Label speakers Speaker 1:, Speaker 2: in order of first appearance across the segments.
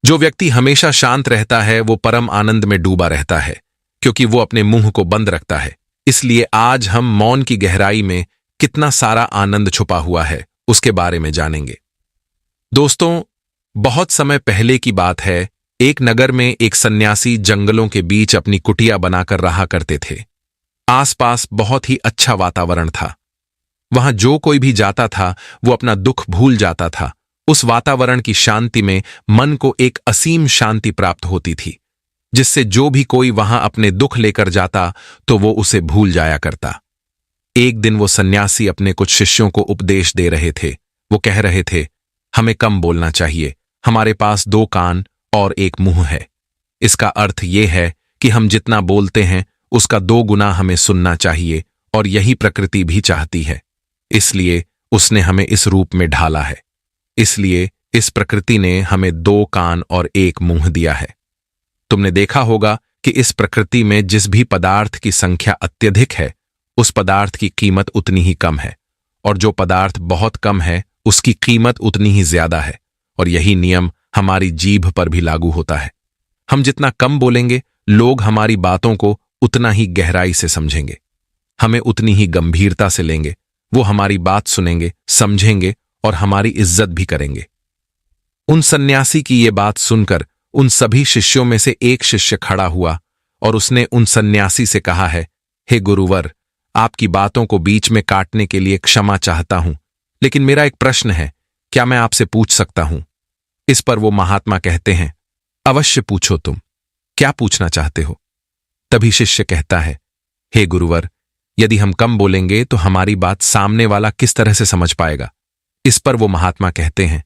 Speaker 1: जो व्यक्ति हमेशा शांत रहता है वो परम आनंद में डूबा रहता है, क्योंकि वो अपने मुंह को बंद रखता है। इसलिए आज हम मौन की गहराई में कितना सारा आनंद छुपा हुआ है उसके बारे में जानेंगे। दोस्तों, बहुत समय पहले की बात है। एक नगर में एक सन्यासी जंगलों के बीच अपनी कुटिया बनाकर रहा करते थे। आसपास बहुत ही अच्छा वातावरण था। वहां जो कोई भी जाता था वो अपना दुख भूल जाता था। उस वातावरण की शांति में मन को एक असीम शांति प्राप्त होती थी, जिससे जो भी कोई वहां अपने दुख लेकर जाता तो वो उसे भूल जाया करता। एक दिन वो सन्यासी अपने कुछ शिष्यों को उपदेश दे रहे थे। वो कह रहे थे, हमें कम बोलना चाहिए। हमारे पास 2 कान और 1 मुंह है। इसका अर्थ ये है कि हम जितना बोलते हैं उसका 2 गुना हमें सुनना चाहिए, और यही प्रकृति भी चाहती है। इसलिए उसने हमें इस रूप में ढाला है। इसलिए इस प्रकृति ने हमें 2 कान और 1 मुंह दिया है। तुमने देखा होगा कि इस प्रकृति में जिस भी पदार्थ की संख्या अत्यधिक है उस पदार्थ की कीमत उतनी ही कम है, और जो पदार्थ बहुत कम है उसकी कीमत उतनी ही ज्यादा है। और यही नियम हमारी जीभ पर भी लागू होता है। हम जितना कम बोलेंगे लोग हमारी बातों को उतना ही गहराई से समझेंगे, हमें उतनी ही गंभीरता से लेंगे। वो हमारी बात सुनेंगे, समझेंगे और हमारी इज्जत भी करेंगे। उन सन्यासी की ये बात सुनकर उन सभी शिष्यों में से एक शिष्य खड़ा हुआ और उसने उन सन्यासी से कहा है, हे गुरुवर, आपकी बातों को बीच में काटने के लिए क्षमा चाहता हूं, लेकिन मेरा एक प्रश्न है, क्या मैं आपसे पूछ सकता हूं? इस पर वो महात्मा कहते हैं, अवश्य पूछो, तुम क्या पूछना चाहते हो? तभी शिष्य कहता है, हे गुरुवर, यदि हम कम बोलेंगे तो हमारी बात सामने वाला किस तरह से समझ पाएगा? इस पर वो महात्मा कहते हैं,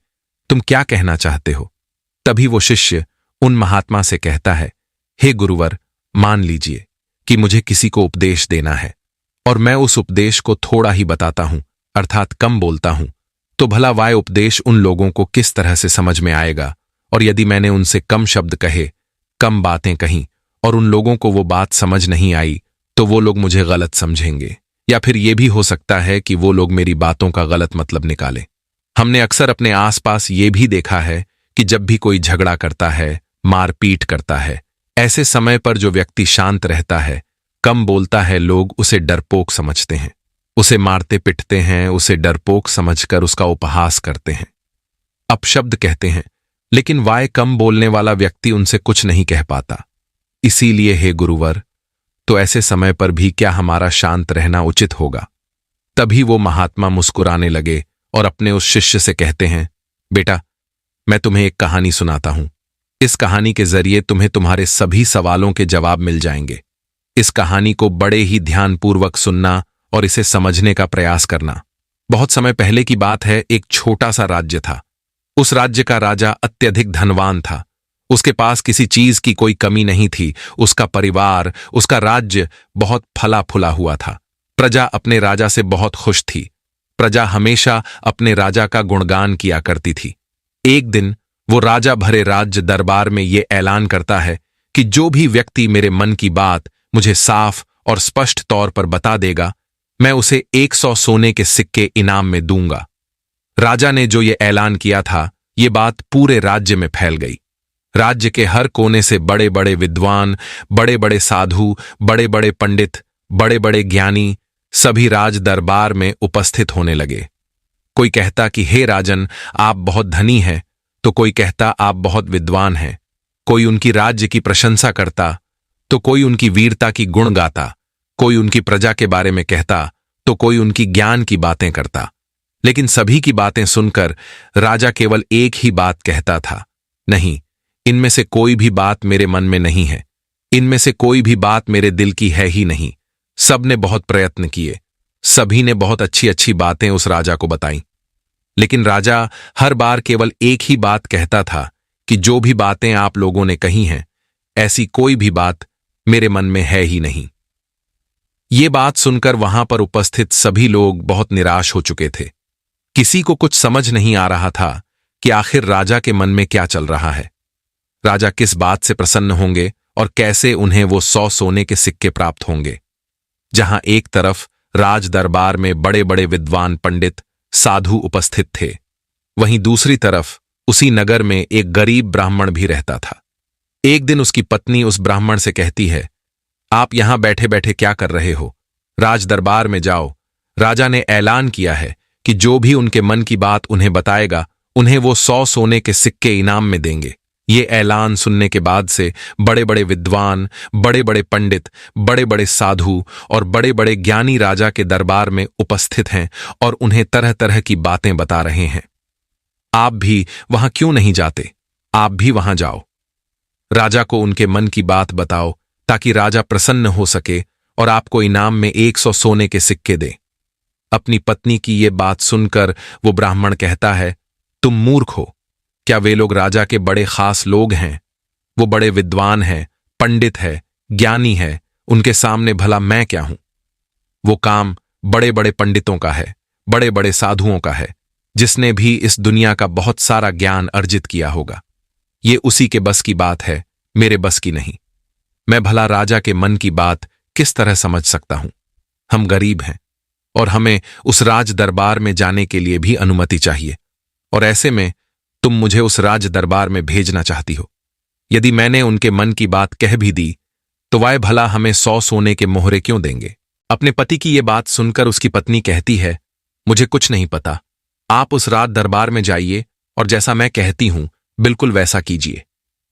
Speaker 1: तुम क्या कहना चाहते हो? तभी वो शिष्य उन महात्मा से कहता है, हे गुरुवर, मान लीजिए कि मुझे किसी को उपदेश देना है और मैं उस उपदेश को थोड़ा ही बताता हूं, अर्थात कम बोलता हूं, तो भला वह उपदेश उन लोगों को किस तरह से समझ में आएगा? और यदि मैंने उनसे कम शब्द कहे, कम बातें कहीं और उन लोगों को वो बात समझ नहीं आई, तो वो लोग मुझे गलत समझेंगे, या फिर ये भी हो सकता है कि वो लोग मेरी बातों का गलत मतलब निकालें। हमने अक्सर अपने आसपास ये भी देखा है कि जब भी कोई झगड़ा करता है, मारपीट करता है, ऐसे समय पर जो व्यक्ति शांत रहता है, कम बोलता है, लोग उसे डरपोक समझते हैं, उसे मारते पिटते हैं, उसे डरपोक समझकर उसका उपहास करते हैं, अपशब्द कहते हैं, लेकिन वाय कम बोलने वाला व्यक्ति उनसे कुछ नहीं कह पाता। इसीलिए हे गुरुवर, तो ऐसे समय पर भी क्या हमारा शांत रहना उचित होगा? तभी वो महात्मा मुस्कुराने लगे और अपने उस शिष्य से कहते हैं, बेटा, मैं तुम्हें एक कहानी सुनाता हूं। इस कहानी के जरिए तुम्हें तुम्हारे सभी सवालों के जवाब मिल जाएंगे। इस कहानी को बड़े ही ध्यानपूर्वक सुनना और इसे समझने का प्रयास करना। बहुत समय पहले की बात है, एक छोटा सा राज्य था। उस राज्य का राजा अत्यधिक धनवान था। उसके पास किसी चीज की कोई कमी नहीं थी। उसका परिवार, उसका राज्य बहुत फला फूला हुआ था। प्रजा अपने राजा से बहुत खुश थी। प्रजा हमेशा अपने राजा का गुणगान किया करती थी। एक दिन वो राजा भरे राज्य दरबार में ये ऐलान करता है कि जो भी व्यक्ति मेरे मन की बात मुझे साफ और स्पष्ट तौर पर बता देगा, मैं उसे 100 सोने के सिक्के इनाम में दूंगा। राजा ने जो ये ऐलान किया था, ये बात पूरे राज्य में फैल गई। राज्य के हर कोने से बड़े बड़े विद्वान, बड़े बड़े साधु, बड़े बड़े पंडित, बड़े बड़े ज्ञानी सभी राज दरबार में उपस्थित होने लगे। कोई कहता कि हे राजन, आप बहुत धनी हैं, तो कोई कहता आप बहुत विद्वान हैं। कोई उनकी राज्य की प्रशंसा करता, तो कोई उनकी वीरता की गुण गाता। कोई उनकी प्रजा के बारे में कहता, तो कोई उनकी ज्ञान की बातें करता। लेकिन सभी की बातें सुनकर राजा केवल एक ही बात कहता था, नहीं, इनमें से कोई भी बात मेरे मन में नहीं है। इनमें से कोई भी बात मेरे दिल की है ही नहीं। सब ने बहुत प्रयत्न किए, सभी ने बहुत अच्छी अच्छी बातें उस राजा को बताईं, लेकिन राजा हर बार केवल एक ही बात कहता था कि जो भी बातें आप लोगों ने कही हैं, ऐसी कोई भी बात मेरे मन में है ही नहीं। ये बात सुनकर वहां पर उपस्थित सभी लोग बहुत निराश हो चुके थे। किसी को कुछ समझ नहीं आ रहा था कि आखिर राजा के मन में क्या चल रहा है। राजा किस बात से प्रसन्न होंगे और कैसे उन्हें वो 100 सोने के सिक्के प्राप्त होंगे। जहां एक तरफ राज दरबार में बड़े बड़े विद्वान पंडित साधु उपस्थित थे, वहीं दूसरी तरफ उसी नगर में एक गरीब ब्राह्मण भी रहता था। एक दिन उसकी पत्नी उस ब्राह्मण से कहती है, आप यहां बैठे बैठे क्या कर रहे हो? राज दरबार में जाओ। राजा ने ऐलान किया है कि जो भी उनके मन की बात उन्हें बताएगा, उन्हें वो 100 सोने के सिक्के इनाम में देंगे। ये ऐलान सुनने के बाद से बड़े बड़े विद्वान, बड़े बड़े पंडित, बड़े बड़े साधु और बड़े बड़े ज्ञानी राजा के दरबार में उपस्थित हैं और उन्हें तरह तरह की बातें बता रहे हैं। आप भी वहां क्यों नहीं जाते? आप भी वहां जाओ। राजा को उनके मन की बात बताओ ताकि राजा प्रसन्न हो सके और आपको इनाम में 100 सोने के सिक्के दे। अपनी पत्नी की ये बात सुनकर वो ब्राह्मण कहता है, तुम मूर्ख हो। क्या वे लोग राजा के बड़े खास लोग हैं? वो बड़े विद्वान हैं, पंडित है, ज्ञानी है, उनके सामने भला मैं क्या हूं? वो काम बड़े बड़े पंडितों का है, बड़े बड़े साधुओं का है, जिसने भी इस दुनिया का बहुत सारा ज्ञान अर्जित किया होगा। ये उसी के बस की बात है, मेरे बस की नहीं। मैं भला राजा के मन की बात किस तरह समझ सकता हूं? हम गरीब हैं और हमें उस राज दरबार में जाने के लिए भी अनुमति चाहिए, और ऐसे में तुम मुझे उस राज दरबार में भेजना चाहती हो। यदि मैंने उनके मन की बात कह भी दी तो वह भला हमें 100 सोने के मोहरे क्यों देंगे? अपने पति की ये बात सुनकर उसकी पत्नी कहती है, मुझे कुछ नहीं पता। आप उस राज दरबार में जाइए और जैसा मैं कहती हूं बिल्कुल वैसा कीजिए।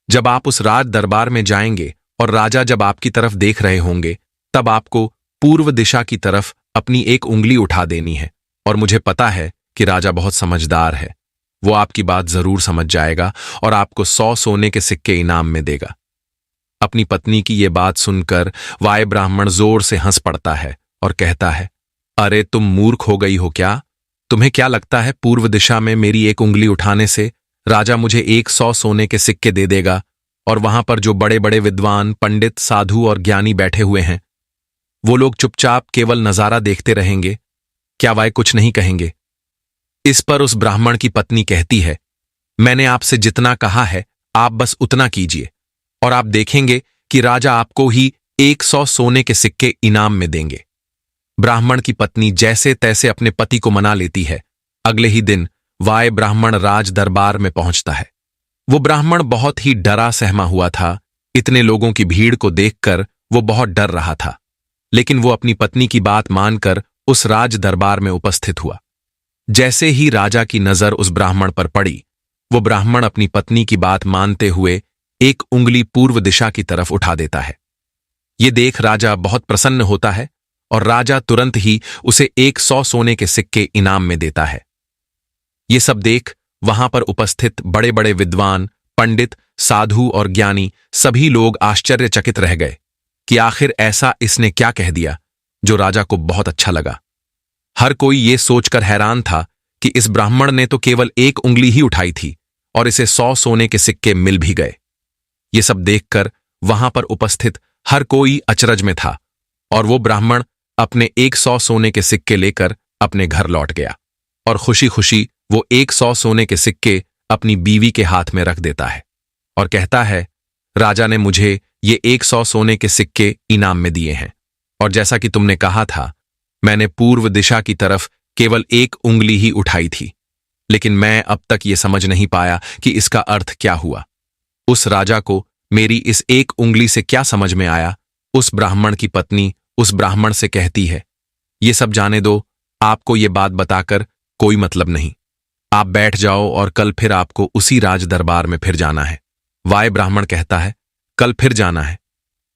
Speaker 1: जब आप उस राज दरबार में जाएंगे और राजा जब आपकी तरफ देख रहे होंगे, तब आपको पूर्व दिशा की तरफ अपनी एक उंगली उठा देनी है, और मुझे पता है कि राजा बहुत समझदार है। वो आपकी बात जरूर समझ जाएगा और आपको 100 सोने के सिक्के इनाम में देगा। अपनी पत्नी की ये बात सुनकर वाय ब्राह्मण जोर से हंस पड़ता है और कहता है, अरे तुम मूर्ख हो गई हो क्या? तुम्हें क्या लगता है पूर्व दिशा में मेरी एक उंगली उठाने से राजा मुझे 100 सोने के सिक्के दे देगा, और वहां पर जो बड़े बड़े विद्वान, पंडित, साधु और ज्ञानी बैठे हुए हैं, वो लोग चुपचाप केवल नजारा देखते रहेंगे? क्या वह कुछ नहीं कहेंगे? इस पर उस ब्राह्मण की पत्नी कहती है, मैंने आपसे जितना कहा है आप बस उतना कीजिए, और आप देखेंगे कि राजा आपको ही 100 सोने के सिक्के इनाम में देंगे। ब्राह्मण की पत्नी जैसे तैसे अपने पति को मना लेती है। अगले ही दिन वाय ब्राह्मण राज दरबार में पहुंचता है। वो ब्राह्मण बहुत ही डरा सहमा हुआ था। इतने लोगों की भीड़ को देखकर वो बहुत डर रहा था, लेकिन वो अपनी पत्नी की बात मानकर उस राज दरबार में उपस्थित हुआ। जैसे ही राजा की नजर उस ब्राह्मण पर पड़ी, वो ब्राह्मण अपनी पत्नी की बात मानते हुए एक उंगली पूर्व दिशा की तरफ उठा देता है। ये देख राजा बहुत प्रसन्न होता है और राजा तुरंत ही उसे 100 सोने के सिक्के इनाम में देता है। ये सब देख वहां पर उपस्थित बड़े बड़े विद्वान, पंडित, साधु और ज्ञानी सभी लोग आश्चर्यचकित रह गए कि आखिर ऐसा इसने क्या कह दिया जो राजा को बहुत अच्छा लगा। हर कोई ये सोचकर हैरान था कि इस ब्राह्मण ने तो केवल एक उंगली ही उठाई थी और इसे 100 सोने के सिक्के मिल भी गए। ये सब देखकर वहां पर उपस्थित हर कोई अचरज में था, और वो ब्राह्मण अपने 100 सोने के सिक्के लेकर अपने घर लौट गया और खुशी खुशी वो 100 सोने के सिक्के अपनी बीवी के हाथ में रख देता है और कहता है, राजा ने मुझे ये 100 सोने के सिक्के इनाम में दिए हैं, और जैसा कि तुमने कहा था, मैंने पूर्व दिशा की तरफ केवल एक उंगली ही उठाई थी, लेकिन मैं अब तक ये समझ नहीं पाया कि इसका अर्थ क्या हुआ। उस राजा को मेरी इस एक उंगली से क्या समझ में आया? उस ब्राह्मण की पत्नी उस ब्राह्मण से कहती है, ये सब जाने दो, आपको ये बात बताकर कोई मतलब नहीं। आप बैठ जाओ और कल फिर आपको उसी राज दरबार में फिर जाना है। वाय ब्राह्मण कहता है, कल फिर जाना है?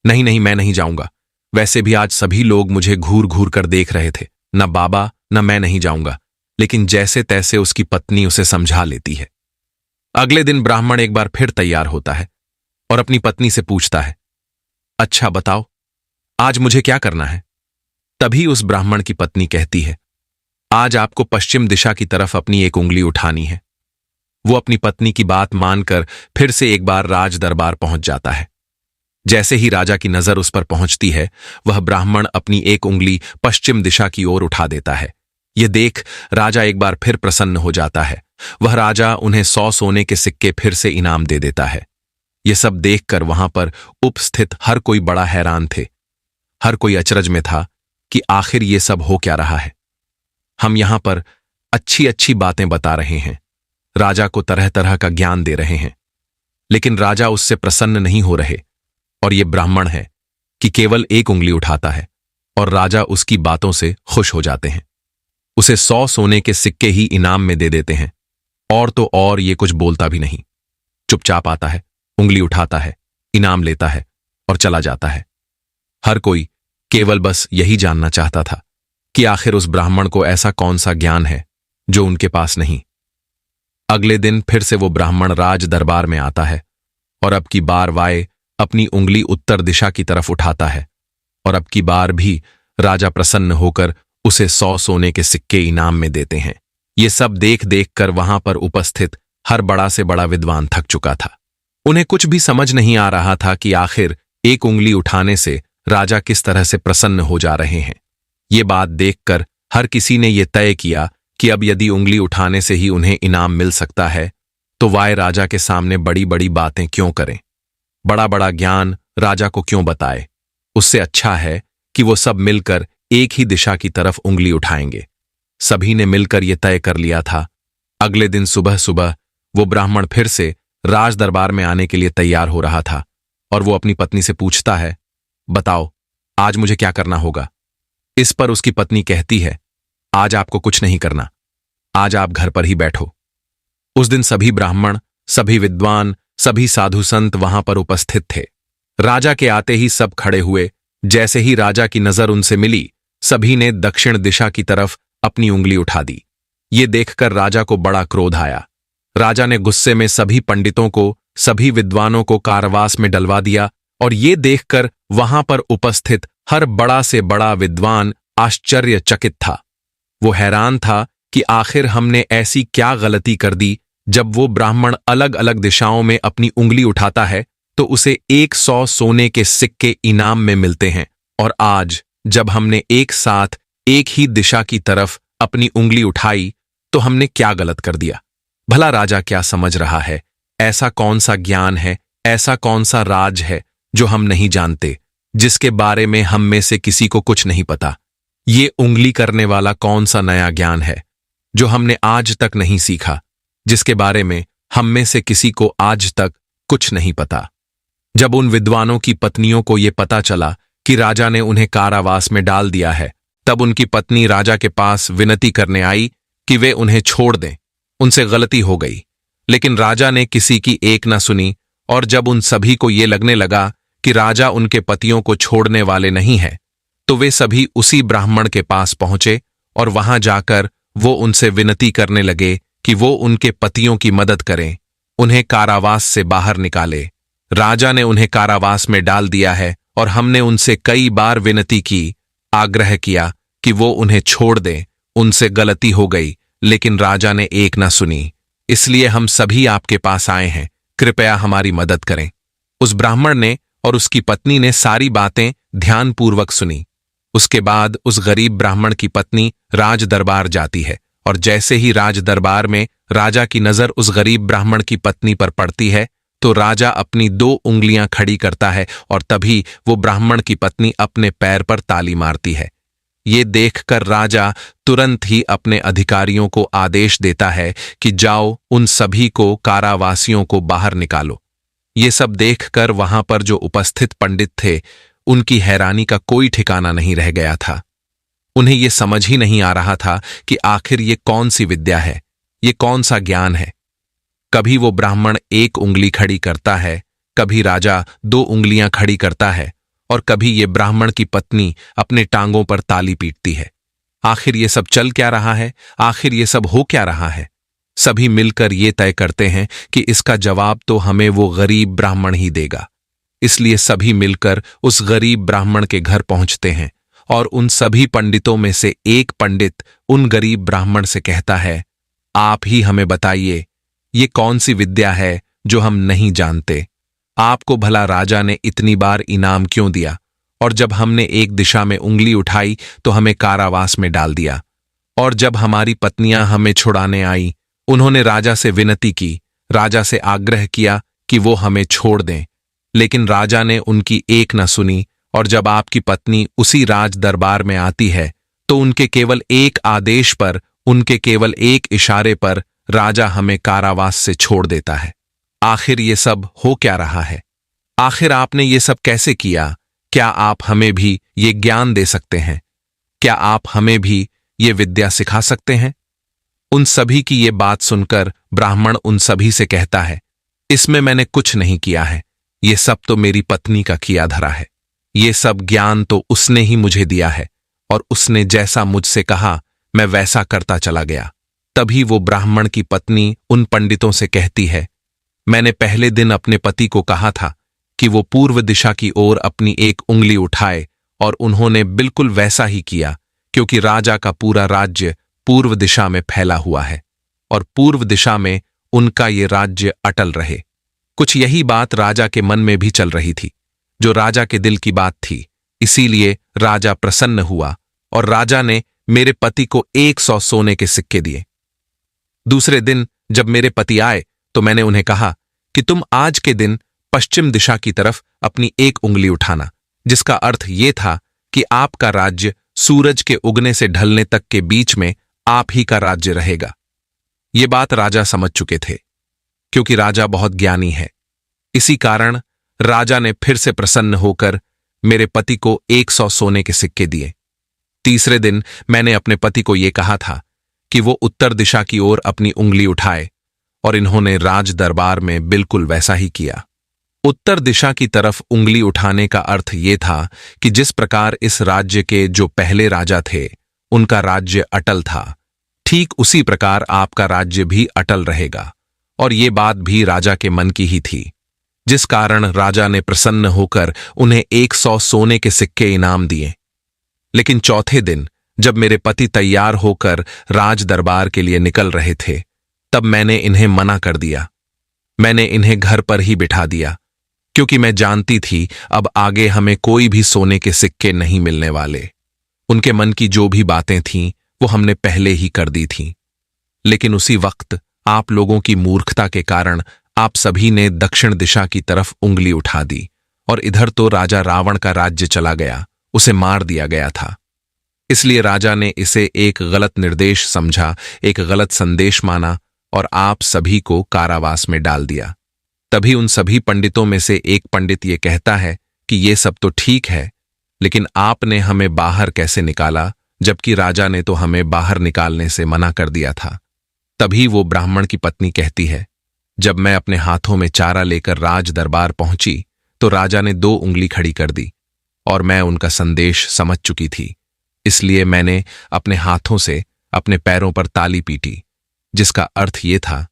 Speaker 1: नहीं नहीं, मैं नहीं जाऊंगा। वैसे भी आज सभी लोग मुझे घूर घूर कर देख रहे थे। न बाबा न मैं नहीं जाऊंगा। लेकिन जैसे तैसे उसकी पत्नी उसे समझा लेती है। अगले दिन ब्राह्मण एक बार फिर तैयार होता है और अपनी पत्नी से पूछता है, अच्छा बताओ, आज मुझे क्या करना है? तभी उस ब्राह्मण की पत्नी कहती है, आज आपको पश्चिम दिशा की तरफ अपनी एक उंगली उठानी है। वो अपनी पत्नी की बात मानकर फिर से एक बार राज दरबार पहुंच जाता है। जैसे ही राजा की नजर उस पर पहुंचती है, वह ब्राह्मण अपनी एक उंगली पश्चिम दिशा की ओर उठा देता है। यह देख राजा एक बार फिर प्रसन्न हो जाता है। वह राजा उन्हें 100 सोने के सिक्के फिर से इनाम दे देता है। यह सब देखकर वहां पर उपस्थित हर कोई बड़ा हैरान थे। हर कोई अचरज में था कि आखिर ये सब हो क्या रहा है। हम यहां पर अच्छी अच्छी बातें बता रहे हैं, राजा को तरह तरह का ज्ञान दे रहे हैं, लेकिन राजा उससे प्रसन्न नहीं हो रहे। और ये ब्राह्मण है कि केवल एक उंगली उठाता है और राजा उसकी बातों से खुश हो जाते हैं। उसे 100 सोने के सिक्के ही इनाम में दे देते हैं, और तो और ये कुछ बोलता भी नहीं, चुपचाप आता है, उंगली उठाता है, इनाम लेता है और चला जाता है। हर कोई केवल बस यही जानना चाहता था कि आखिर उस ब्राह्मण को ऐसा कौन सा ज्ञान है जो उनके पास नहीं। अगले दिन फिर से वो ब्राह्मण राज दरबार में आता है और अब की बार वाय अपनी उंगली उत्तर दिशा की तरफ उठाता है, और अब की बार भी राजा प्रसन्न होकर उसे 100 सोने के सिक्के इनाम में देते हैं। ये सब देख देख कर वहां पर उपस्थित हर बड़ा से बड़ा विद्वान थक चुका था। उन्हें कुछ भी समझ नहीं आ रहा था कि आखिर एक उंगली उठाने से राजा किस तरह से प्रसन्न हो जा रहे हैं। ये बात देखकर हर किसी ने यह तय किया कि अब यदि उंगली उठाने से ही उन्हें इनाम मिल सकता है तो वाय राजा के सामने बड़ी बड़ी बातें क्यों करें, बड़ा बड़ा ज्ञान राजा को क्यों बताए। उससे अच्छा है कि वो सब मिलकर एक ही दिशा की तरफ उंगली उठाएंगे। सभी ने मिलकर यह तय कर लिया था। अगले दिन सुबह सुबह वो ब्राह्मण फिर से राज दरबार में आने के लिए तैयार हो रहा था और वो अपनी पत्नी से पूछता है, बताओ आज मुझे क्या करना होगा। इस पर उसकी पत्नी कहती है, आज आपको कुछ नहीं करना, आज आप घर पर ही बैठो। उस दिन सभी ब्राह्मण, सभी विद्वान, सभी साधु संत वहां पर उपस्थित थे। राजा के आते ही सब खड़े हुए। जैसे ही राजा की नजर उनसे मिली, सभी ने दक्षिण दिशा की तरफ अपनी उंगली उठा दी। ये देखकर राजा को बड़ा क्रोध आया। राजा ने गुस्से में सभी पंडितों को, सभी विद्वानों को कारावास में डलवा दिया, और ये देखकर वहां पर उपस्थित हर बड़ा से बड़ा विद्वान आश्चर्यचकित था। वो हैरान था कि आखिर हमने ऐसी क्या गलती कर दी। जब वो ब्राह्मण अलग अलग दिशाओं में अपनी उंगली उठाता है तो उसे 100 सोने के सिक्के इनाम में मिलते हैं, और आज जब हमने एक साथ एक ही दिशा की तरफ अपनी उंगली उठाई तो हमने क्या गलत कर दिया। भला राजा क्या समझ रहा है? ऐसा कौन सा ज्ञान है, ऐसा कौन सा राज है जो हम नहीं जानते, जिसके बारे में हम में से किसी को कुछ नहीं पता? ये उंगली करने वाला कौन सा नया ज्ञान है जो हमने आज तक नहीं सीखा, जिसके बारे में हम में से किसी को आज तक कुछ नहीं पता? जब उन विद्वानों की पत्नियों को यह पता चला कि राजा ने उन्हें कारावास में डाल दिया है, तब उनकी पत्नी राजा के पास विनती करने आई कि वे उन्हें छोड़ दें, उनसे गलती हो गई। लेकिन राजा ने किसी की एक न सुनी, और जब उन सभी को ये लगने लगा कि राजा उनके पतियों को छोड़ने वाले नहीं हैं, तो वे सभी उसी ब्राह्मण के पास पहुंचे और वहां जाकर वो उनसे विनती करने लगे कि वो उनके पतियों की मदद करें, उन्हें कारावास से बाहर निकाले। राजा ने उन्हें कारावास में डाल दिया है और हमने उनसे कई बार विनती की, आग्रह किया कि वो उन्हें छोड़ दें, उनसे गलती हो गई, लेकिन राजा ने एक न सुनी। इसलिए हम सभी आपके पास आए हैं, कृपया हमारी मदद करें। उस ब्राह्मण ने और उसकी पत्नी ने सारी बातें ध्यानपूर्वक सुनी। उसके बाद उस गरीब ब्राह्मण की पत्नी राज दरबार जाती है, और जैसे ही राज दरबार में राजा की नजर उस गरीब ब्राह्मण की पत्नी पर पड़ती है तो राजा अपनी 2 उंगलियां खड़ी करता है, और तभी वो ब्राह्मण की पत्नी अपने पैर पर ताली मारती है। ये देखकर राजा तुरंत ही अपने अधिकारियों को आदेश देता है कि जाओ उन सभी को, कारावासियों को बाहर निकालो। ये सब देखकर वहां पर जो उपस्थित पंडित थे, उनकी हैरानी का कोई ठिकाना नहीं रह गया था। उन्हें ये समझ ही नहीं आ रहा था कि आखिर ये कौन सी विद्या है, ये कौन सा ज्ञान है। कभी वो ब्राह्मण 1 उंगली खड़ी करता है, कभी राजा 2 उंगलियां खड़ी करता है, और कभी ये ब्राह्मण की पत्नी अपने टांगों पर ताली पीटती है। आखिर ये सब चल क्या रहा है? आखिर ये सब हो क्या रहा है? सभी मिलकर ये तय करते हैं कि इसका जवाब तो हमें वो गरीब ब्राह्मण ही देगा। इसलिए सभी मिलकर उस गरीब ब्राह्मण के घर पहुंचते हैं, और उन सभी पंडितों में से एक पंडित उन गरीब ब्राह्मण से कहता है, आप ही हमें बताइए, ये कौन सी विद्या है जो हम नहीं जानते? आपको भला राजा ने इतनी बार इनाम क्यों दिया, और जब हमने एक दिशा में उंगली उठाई तो हमें कारावास में डाल दिया? और जब हमारी पत्नियां हमें छुड़ाने आई, उन्होंने राजा से विनती की, राजा से आग्रह किया कि वो हमें छोड़ दें, लेकिन राजा ने उनकी एक न सुनी। और जब आपकी पत्नी उसी राज दरबार में आती है तो उनके केवल एक आदेश पर, उनके केवल एक इशारे पर राजा हमें कारावास से छोड़ देता है। आखिर ये सब हो क्या रहा है? आखिर आपने ये सब कैसे किया? क्या आप हमें भी ये ज्ञान दे सकते हैं? क्या आप हमें भी ये विद्या सिखा सकते हैं? उन सभी की ये बात सुनकर ब्राह्मण उन सभी से कहता है, इसमें मैंने कुछ नहीं किया है। ये सब तो मेरी पत्नी का किया धरा है। ये सब ज्ञान तो उसने ही मुझे दिया है और उसने जैसा मुझसे कहा मैं वैसा करता चला गया। तभी वो ब्राह्मण की पत्नी उन पंडितों से कहती है, मैंने पहले दिन अपने पति को कहा था कि वो पूर्व दिशा की ओर अपनी एक उंगली उठाए और उन्होंने बिल्कुल वैसा ही किया, क्योंकि राजा का पूरा राज्य पूर्व दिशा में फैला हुआ है और पूर्व दिशा में उनका ये राज्य अटल रहे। कुछ यही बात राजा के मन में भी चल रही थी, जो राजा के दिल की बात थी। इसीलिए राजा प्रसन्न हुआ और राजा ने मेरे पति को 100 सोने के सिक्के दिए। दूसरे दिन जब मेरे पति आए तो मैंने उन्हें कहा कि तुम आज के दिन पश्चिम दिशा की तरफ अपनी एक उंगली उठाना, जिसका अर्थ ये था कि आपका राज्य सूरज के उगने से ढलने तक के बीच में आप ही का राज्य रहेगा। ये बात राजा समझ चुके थे, क्योंकि राजा बहुत ज्ञानी है। इसी कारण राजा ने फिर से प्रसन्न होकर मेरे पति को 100 सोने के सिक्के दिए। तीसरे दिन मैंने अपने पति को यह कहा था कि वो उत्तर दिशा की ओर अपनी उंगली उठाए और इन्होंने राज दरबार में बिल्कुल वैसा ही किया। उत्तर दिशा की तरफ उंगली उठाने का अर्थ ये था कि जिस प्रकार इस राज्य के जो पहले राजा थे उनका राज्य अटल था, ठीक उसी प्रकार आपका राज्य भी अटल रहेगा। और ये बात भी राजा के मन की ही थी, जिस कारण राजा ने प्रसन्न होकर उन्हें 100 सोने के सिक्के इनाम दिए। लेकिन चौथे दिन जब मेरे पति तैयार होकर राज दरबार के लिए निकल रहे थे, तब मैंने इन्हें मना कर दिया। मैंने इन्हें घर पर ही बिठा दिया, क्योंकि मैं जानती थी अब आगे हमें कोई भी सोने के सिक्के नहीं मिलने वाले। उनके मन की जो भी बातें थीं वो हमने पहले ही कर दी थीं। लेकिन उसी वक्त आप लोगों की मूर्खता के कारण आप सभी ने दक्षिण दिशा की तरफ उंगली उठा दी और इधर तो राजा रावण का राज्य चला गया, उसे मार दिया गया था। इसलिए राजा ने इसे एक गलत निर्देश समझा, एक गलत संदेश माना और आप सभी को कारावास में डाल दिया। तभी उन सभी पंडितों में से एक पंडित ये कहता है कि ये सब तो ठीक है, लेकिन आपने हमें बाहर कैसे निकाला, जबकि राजा ने तो हमें बाहर निकालने से मना कर दिया था। तभी वो ब्राह्मण की पत्नी कहती है, जब मैं अपने हाथों में चारा लेकर राज दरबार पहुंची तो राजा ने 2 उंगली खड़ी कर दी और मैं उनका संदेश समझ चुकी थी। इसलिए मैंने अपने हाथों से अपने पैरों पर ताली पीटी, जिसका अर्थ ये था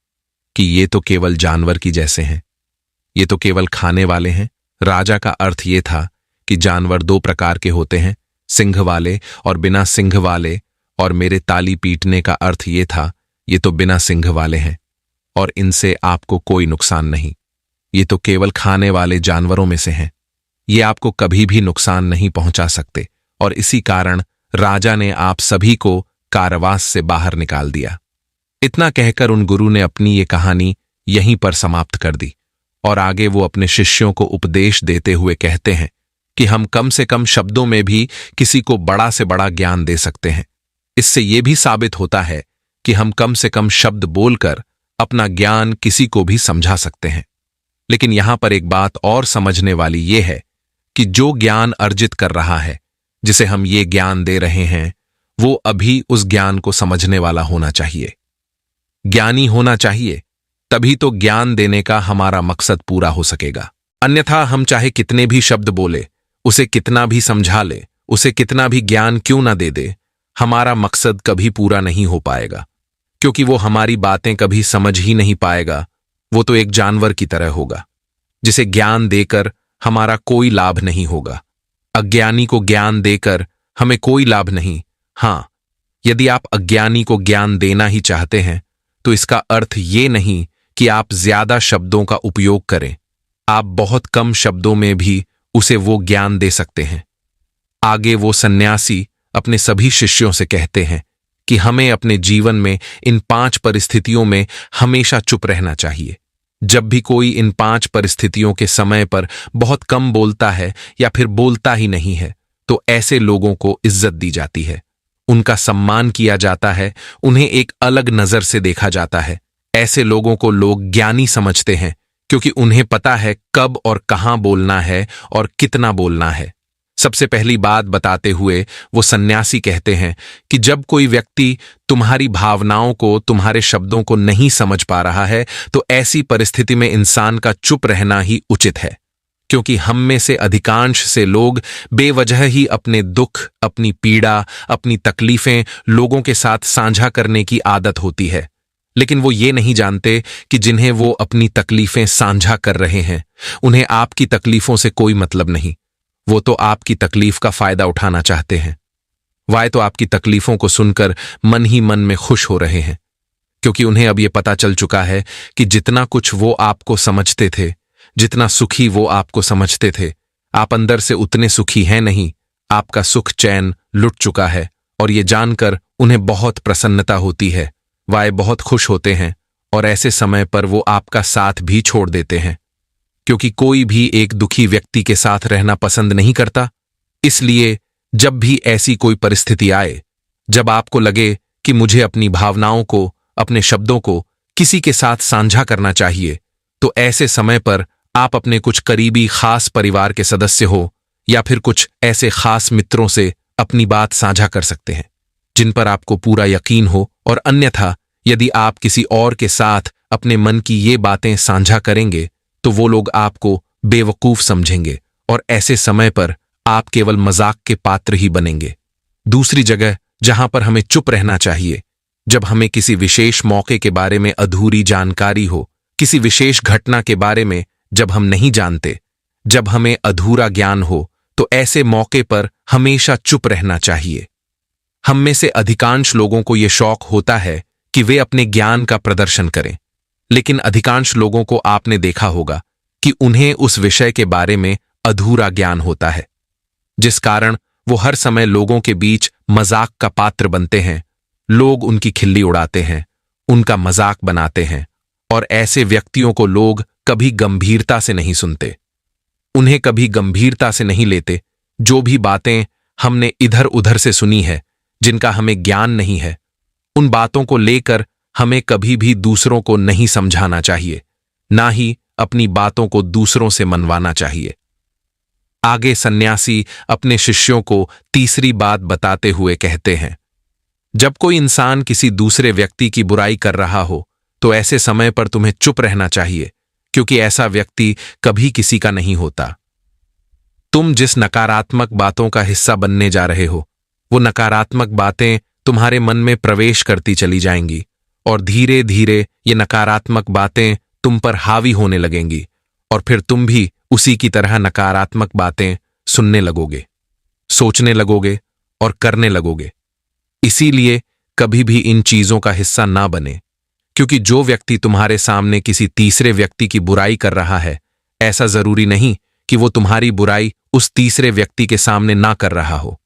Speaker 1: कि ये तो केवल जानवर की जैसे हैं, ये तो केवल खाने वाले हैं। राजा का अर्थ ये था कि जानवर 2 प्रकार के होते हैं, सिंह वाले और बिना सिंह वाले, और मेरे ताली पीटने का अर्थ ये था ये तो बिना सिंह वाले हैं और इनसे आपको कोई नुकसान नहीं। ये तो केवल खाने वाले जानवरों में से हैं, ये आपको कभी भी नुकसान नहीं पहुंचा सकते। और इसी कारण राजा ने आप सभी को कारावास से बाहर निकाल दिया। इतना कहकर उन गुरु ने अपनी ये कहानी यहीं पर समाप्त कर दी और आगे वो अपने शिष्यों को उपदेश देते हुए कहते हैं कि हम कम से कम शब्दों में भी किसी को बड़ा से बड़ा ज्ञान दे सकते हैं। इससे यह भी साबित होता है कि हम कम से कम शब्द बोलकर अपना ज्ञान किसी को भी समझा सकते हैं। लेकिन यहां पर एक बात और समझने वाली यह है कि जो ज्ञान अर्जित कर रहा है, जिसे हम ये ज्ञान दे रहे हैं, वो अभी उस ज्ञान को समझने वाला होना चाहिए, ज्ञानी होना चाहिए, तभी तो ज्ञान देने का हमारा मकसद पूरा हो सकेगा। अन्यथा हम चाहे कितने भी शब्द बोले, उसे कितना भी समझा ले, उसे कितना भी ज्ञान क्यों ना दे दे, हमारा मकसद कभी पूरा नहीं हो पाएगा, क्योंकि वो हमारी बातें कभी समझ ही नहीं पाएगा। वो तो एक जानवर की तरह होगा, जिसे ज्ञान देकर हमारा कोई लाभ नहीं होगा। अज्ञानी को ज्ञान देकर हमें कोई लाभ नहीं। हां, यदि आप अज्ञानी को ज्ञान देना ही चाहते हैं तो इसका अर्थ ये नहीं कि आप ज्यादा शब्दों का उपयोग करें, आप बहुत कम शब्दों में भी उसे वो ज्ञान दे सकते हैं। आगे वो सन्यासी अपने सभी शिष्यों से कहते हैं कि हमें अपने जीवन में इन 5 परिस्थितियों में हमेशा चुप रहना चाहिए। जब भी कोई इन 5 परिस्थितियों के समय पर बहुत कम बोलता है या फिर बोलता ही नहीं है, तो ऐसे लोगों को इज्जत दी जाती है, उनका सम्मान किया जाता है, उन्हें एक अलग नजर से देखा जाता है। ऐसे लोगों को लोग ज्ञानी समझते हैं क्योंकि उन्हें पता है कब और कहां बोलना है और कितना बोलना है। सबसे पहली बात बताते हुए वो सन्यासी कहते हैं कि जब कोई व्यक्ति तुम्हारी भावनाओं को, तुम्हारे शब्दों को नहीं समझ पा रहा है, तो ऐसी परिस्थिति में इंसान का चुप रहना ही उचित है, क्योंकि हम में से अधिकांश से लोग बेवजह ही अपने दुख, अपनी पीड़ा, अपनी तकलीफें लोगों के साथ साझा करने की आदत होती है। लेकिन वो ये नहीं जानते कि जिन्हें वो अपनी तकलीफें साझा कर रहे हैं, उन्हें आपकी तकलीफों से कोई मतलब नहीं। वो तो आपकी तकलीफ का फायदा उठाना चाहते हैं। वाय तो आपकी तकलीफों को सुनकर मन ही मन में खुश हो रहे हैं, क्योंकि उन्हें अब ये पता चल चुका है कि जितना कुछ वो आपको समझते थे, जितना सुखी वो आपको समझते थे, आप अंदर से उतने सुखी हैं नहीं। आपका सुख चैन लुट चुका है और ये जानकर उन्हें बहुत प्रसन्नता होती है। वाय बहुत खुश होते हैं और ऐसे समय पर वो आपका साथ भी छोड़ देते हैं, क्योंकि कोई भी एक दुखी व्यक्ति के साथ रहना पसंद नहीं करता। इसलिए जब भी ऐसी कोई परिस्थिति आए, जब आपको लगे कि मुझे अपनी भावनाओं को, अपने शब्दों को किसी के साथ साझा करना चाहिए, तो ऐसे समय पर आप अपने कुछ करीबी खास परिवार के सदस्य हो या फिर कुछ ऐसे खास मित्रों से अपनी बात साझा कर सकते हैं जिन पर आपको पूरा यकीन हो। और अन्यथा यदि आप किसी और के साथ अपने मन की ये बातें साझा करेंगे तो वो लोग आपको बेवकूफ समझेंगे और ऐसे समय पर आप केवल मजाक के पात्र ही बनेंगे। दूसरी जगह जहां पर हमें चुप रहना चाहिए, जब हमें किसी विशेष मौके के बारे में अधूरी जानकारी हो, किसी विशेष घटना के बारे में जब हम नहीं जानते, जब हमें अधूरा ज्ञान हो, तो ऐसे मौके पर हमेशा चुप रहना चाहिए। हम में से अधिकांश लोगों को यह शौक होता है कि वे अपने ज्ञान का प्रदर्शन करें, लेकिन अधिकांश लोगों को आपने देखा होगा कि उन्हें उस विषय के बारे में अधूरा ज्ञान होता है, जिस कारण वो हर समय लोगों के बीच मजाक का पात्र बनते हैं। लोग उनकी खिल्ली उड़ाते हैं, उनका मजाक बनाते हैं और ऐसे व्यक्तियों को लोग कभी गंभीरता से नहीं सुनते, उन्हें कभी गंभीरता से नहीं लेते। जो भी बातें हमने इधर उधर से सुनी है, जिनका हमें ज्ञान नहीं है, उन बातों को लेकर हमें कभी भी दूसरों को नहीं समझाना चाहिए, ना ही अपनी बातों को दूसरों से मनवाना चाहिए। आगे सन्यासी अपने शिष्यों को तीसरी बात बताते हुए कहते हैं, जब कोई इंसान किसी दूसरे व्यक्ति की बुराई कर रहा हो, तो ऐसे समय पर तुम्हें चुप रहना चाहिए, क्योंकि ऐसा व्यक्ति कभी किसी का नहीं होता। तुम जिस नकारात्मक बातों का हिस्सा बनने जा रहे हो, वो नकारात्मक बातें तुम्हारे मन में प्रवेश करती चली जाएंगी और धीरे धीरे ये नकारात्मक बातें तुम पर हावी होने लगेंगी और फिर तुम भी उसी की तरह नकारात्मक बातें सुनने लगोगे, सोचने लगोगे और करने लगोगे। इसीलिए कभी भी इन चीजों का हिस्सा ना बने, क्योंकि जो व्यक्ति तुम्हारे सामने किसी तीसरे व्यक्ति की बुराई कर रहा है, ऐसा जरूरी नहीं कि वो तुम्हारी बुराई उस तीसरे व्यक्ति के सामने ना कर रहा हो।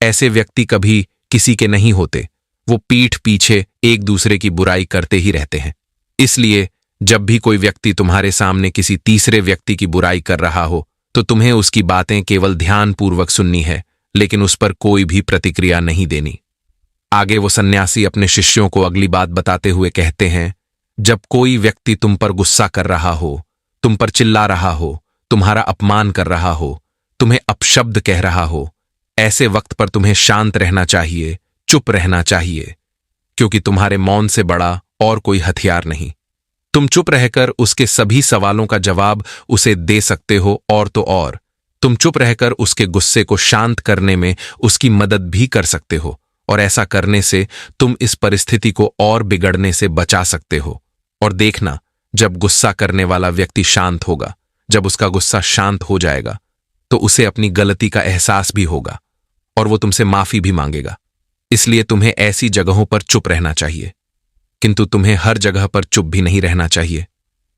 Speaker 1: ऐसे व्यक्ति कभी किसी के नहीं होते, वो पीठ पीछे एक दूसरे की बुराई करते ही रहते हैं। इसलिए जब भी कोई व्यक्ति तुम्हारे सामने किसी तीसरे व्यक्ति की बुराई कर रहा हो, तो तुम्हें उसकी बातें केवल ध्यानपूर्वक सुननी है, लेकिन उस पर कोई भी प्रतिक्रिया नहीं देनी। आगे वो सन्यासी अपने शिष्यों को अगली बात बताते हुए कहते हैं, जब कोई व्यक्ति तुम पर गुस्सा कर रहा हो, तुम पर चिल्ला रहा हो, तुम्हारा अपमान कर रहा हो, तुम्हें अपशब्द कह रहा हो, ऐसे वक्त पर तुम्हें शांत रहना चाहिए, चुप रहना चाहिए, क्योंकि तुम्हारे मौन से बड़ा और कोई हथियार नहीं। तुम चुप रहकर उसके सभी सवालों का जवाब उसे दे सकते हो, और तो और तुम चुप रहकर उसके गुस्से को शांत करने में उसकी मदद भी कर सकते हो, और ऐसा करने से तुम इस परिस्थिति को और बिगड़ने से बचा सकते हो। और देखना, जब गुस्सा करने वाला व्यक्ति शांत होगा, जब उसका गुस्सा शांत हो जाएगा, तो उसे अपनी गलती का एहसास भी होगा और वो तुमसे माफी भी मांगेगा। इसलिए तुम्हें ऐसी जगहों पर चुप रहना चाहिए, किंतु तुम्हें हर जगह पर चुप भी नहीं रहना चाहिए।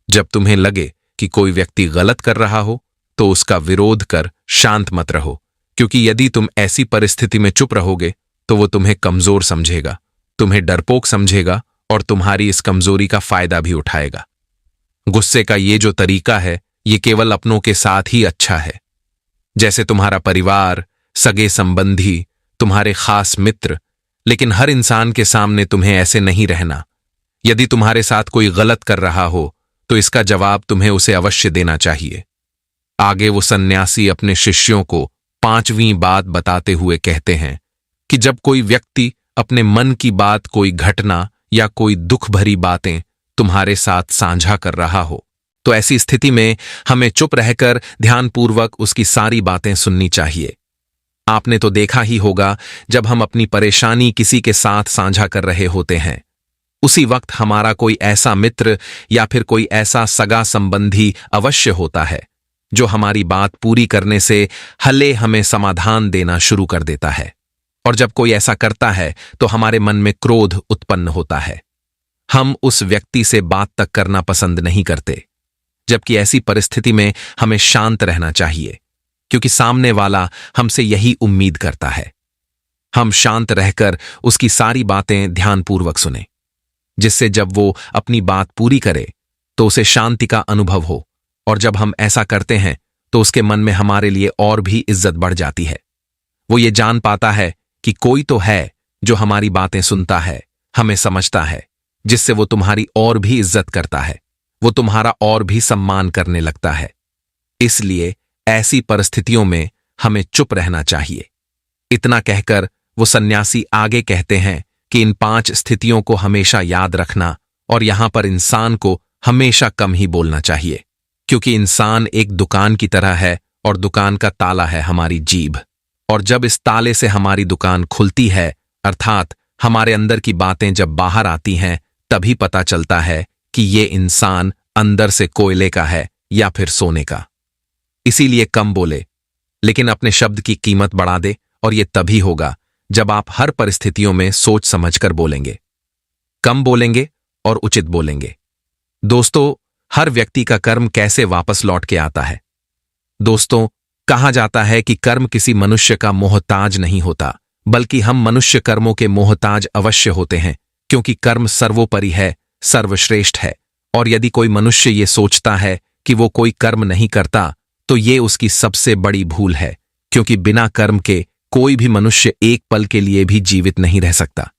Speaker 1: जब तुम्हें लगे कि कोई व्यक्ति गलत कर रहा हो, तो उसका विरोध कर शांत मत रहो, क्योंकि यदि तुम ऐसी परिस्थिति में चुप रहोगे तो वो तुम्हें कमजोर समझेगा, तुम्हें डरपोक समझेगा और तुम्हारी इस कमजोरी का फायदा भी उठाएगा। गुस्से का ये जो तरीका है, ये केवल अपनों के साथ ही अच्छा है, जैसे तुम्हारा परिवार, सगे संबंधी, तुम्हारे खास मित्र, लेकिन हर इंसान के सामने तुम्हें ऐसे नहीं रहना। यदि तुम्हारे साथ कोई गलत कर रहा हो तो इसका जवाब तुम्हें उसे अवश्य देना चाहिए। आगे वो सन्यासी अपने शिष्यों को 5वीं बात बताते हुए कहते हैं कि जब कोई व्यक्ति अपने मन की बात, कोई घटना या कोई दुख भरी बातें तुम्हारे साथ साझा कर रहा हो तो ऐसी स्थिति में हमें चुप रहकर ध्यानपूर्वक उसकी सारी बातें सुननी चाहिए। आपने तो देखा ही होगा, जब हम अपनी परेशानी किसी के साथ साझा कर रहे होते हैं, उसी वक्त हमारा कोई ऐसा मित्र या फिर कोई ऐसा सगा संबंधी अवश्य होता है जो हमारी बात पूरी करने से हले हमें समाधान देना शुरू कर देता है। और जब कोई ऐसा करता है तो हमारे मन में क्रोध उत्पन्न होता है। हम उस व्यक्ति से बात तक करना पसंद नहीं करते, जबकि ऐसी परिस्थिति में हमें शांत रहना चाहिए, क्योंकि सामने वाला हमसे यही उम्मीद करता है। हम शांत रहकर उसकी सारी बातें ध्यानपूर्वक सुनें, जिससे जब वो अपनी बात पूरी करे तो उसे शांति का अनुभव हो। और जब हम ऐसा करते हैं तो उसके मन में हमारे लिए और भी इज्जत बढ़ जाती है। वो ये जान पाता है कि कोई तो है जो हमारी बातें सुनता है, हमें समझता है, जिससे वो तुम्हारी और भी इज्जत करता है, वो तुम्हारा और भी सम्मान करने लगता है। इसलिए ऐसी परिस्थितियों में हमें चुप रहना चाहिए। इतना कहकर वो सन्यासी आगे कहते हैं कि इन 5 स्थितियों को हमेशा याद रखना, और यहां पर इंसान को हमेशा कम ही बोलना चाहिए, क्योंकि इंसान एक दुकान की तरह है और दुकान का ताला है हमारी जीभ। और जब इस ताले से हमारी दुकान खुलती है, अर्थात हमारे अंदर की बातें जब बाहर आती हैं, तभी पता चलता है कि ये इंसान अंदर से कोयले का है या फिर सोने का। इसीलिए कम बोले, लेकिन अपने शब्द की कीमत बढ़ा दे, और ये तभी होगा जब आप हर परिस्थितियों में सोच समझकर बोलेंगे। कम बोलेंगे और उचित बोलेंगे। दोस्तों, हर व्यक्ति का कर्म कैसे वापस लौट के आता है? दोस्तों, कहा जाता है कि कर्म किसी मनुष्य का मोहताज नहीं होता, बल्कि हम मनुष्य कर्मों के मोहताज अवश्य होते हैं, क्योंकि कर्म सर्वोपरि है, सर्वश्रेष्ठ है। और यदि कोई मनुष्य ये सोचता है कि वो कोई कर्म नहीं करता, तो ये उसकी सबसे बड़ी भूल है, क्योंकि बिना कर्म के कोई भी मनुष्य एक पल के लिए भी जीवित नहीं रह सकता,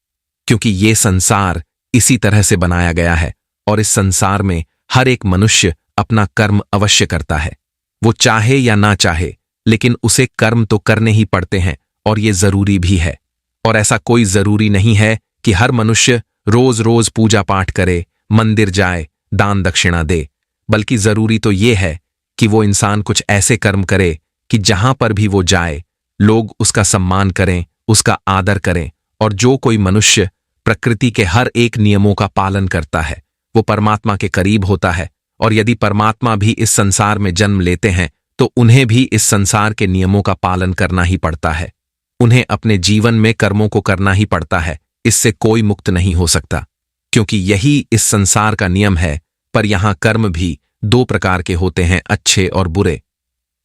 Speaker 1: क्योंकि ये संसार इसी तरह से बनाया गया है, और इस संसार में हर एक मनुष्य अपना कर्म अवश्य करता है। वो चाहे या ना चाहे, लेकिन उसे कर्म तो करने ही पड़ते हैं, और ये जरूरी भी है। और ऐसा कोई जरूरी नहीं है कि हर मनुष्य रोज रोज पूजा पाठ करे, मंदिर जाए, दान दक्षिणा दे, बल्कि जरूरी तो ये है कि वो इंसान कुछ ऐसे कर्म करे कि जहां पर भी वो जाए लोग उसका सम्मान करें, उसका आदर करें। और जो कोई मनुष्य प्रकृति के हर एक नियमों का पालन करता है, वो परमात्मा के करीब होता है। और यदि परमात्मा भी इस संसार में जन्म लेते हैं तो उन्हें भी इस संसार के नियमों का पालन करना ही पड़ता है। उन्हें अपने जीवन में कर्मों को करना ही पड़ता है, इससे कोई मुक्त नहीं हो सकता, क्योंकि यही इस संसार का नियम है। पर यहां कर्म भी 2 प्रकार के होते हैं, अच्छे और बुरे।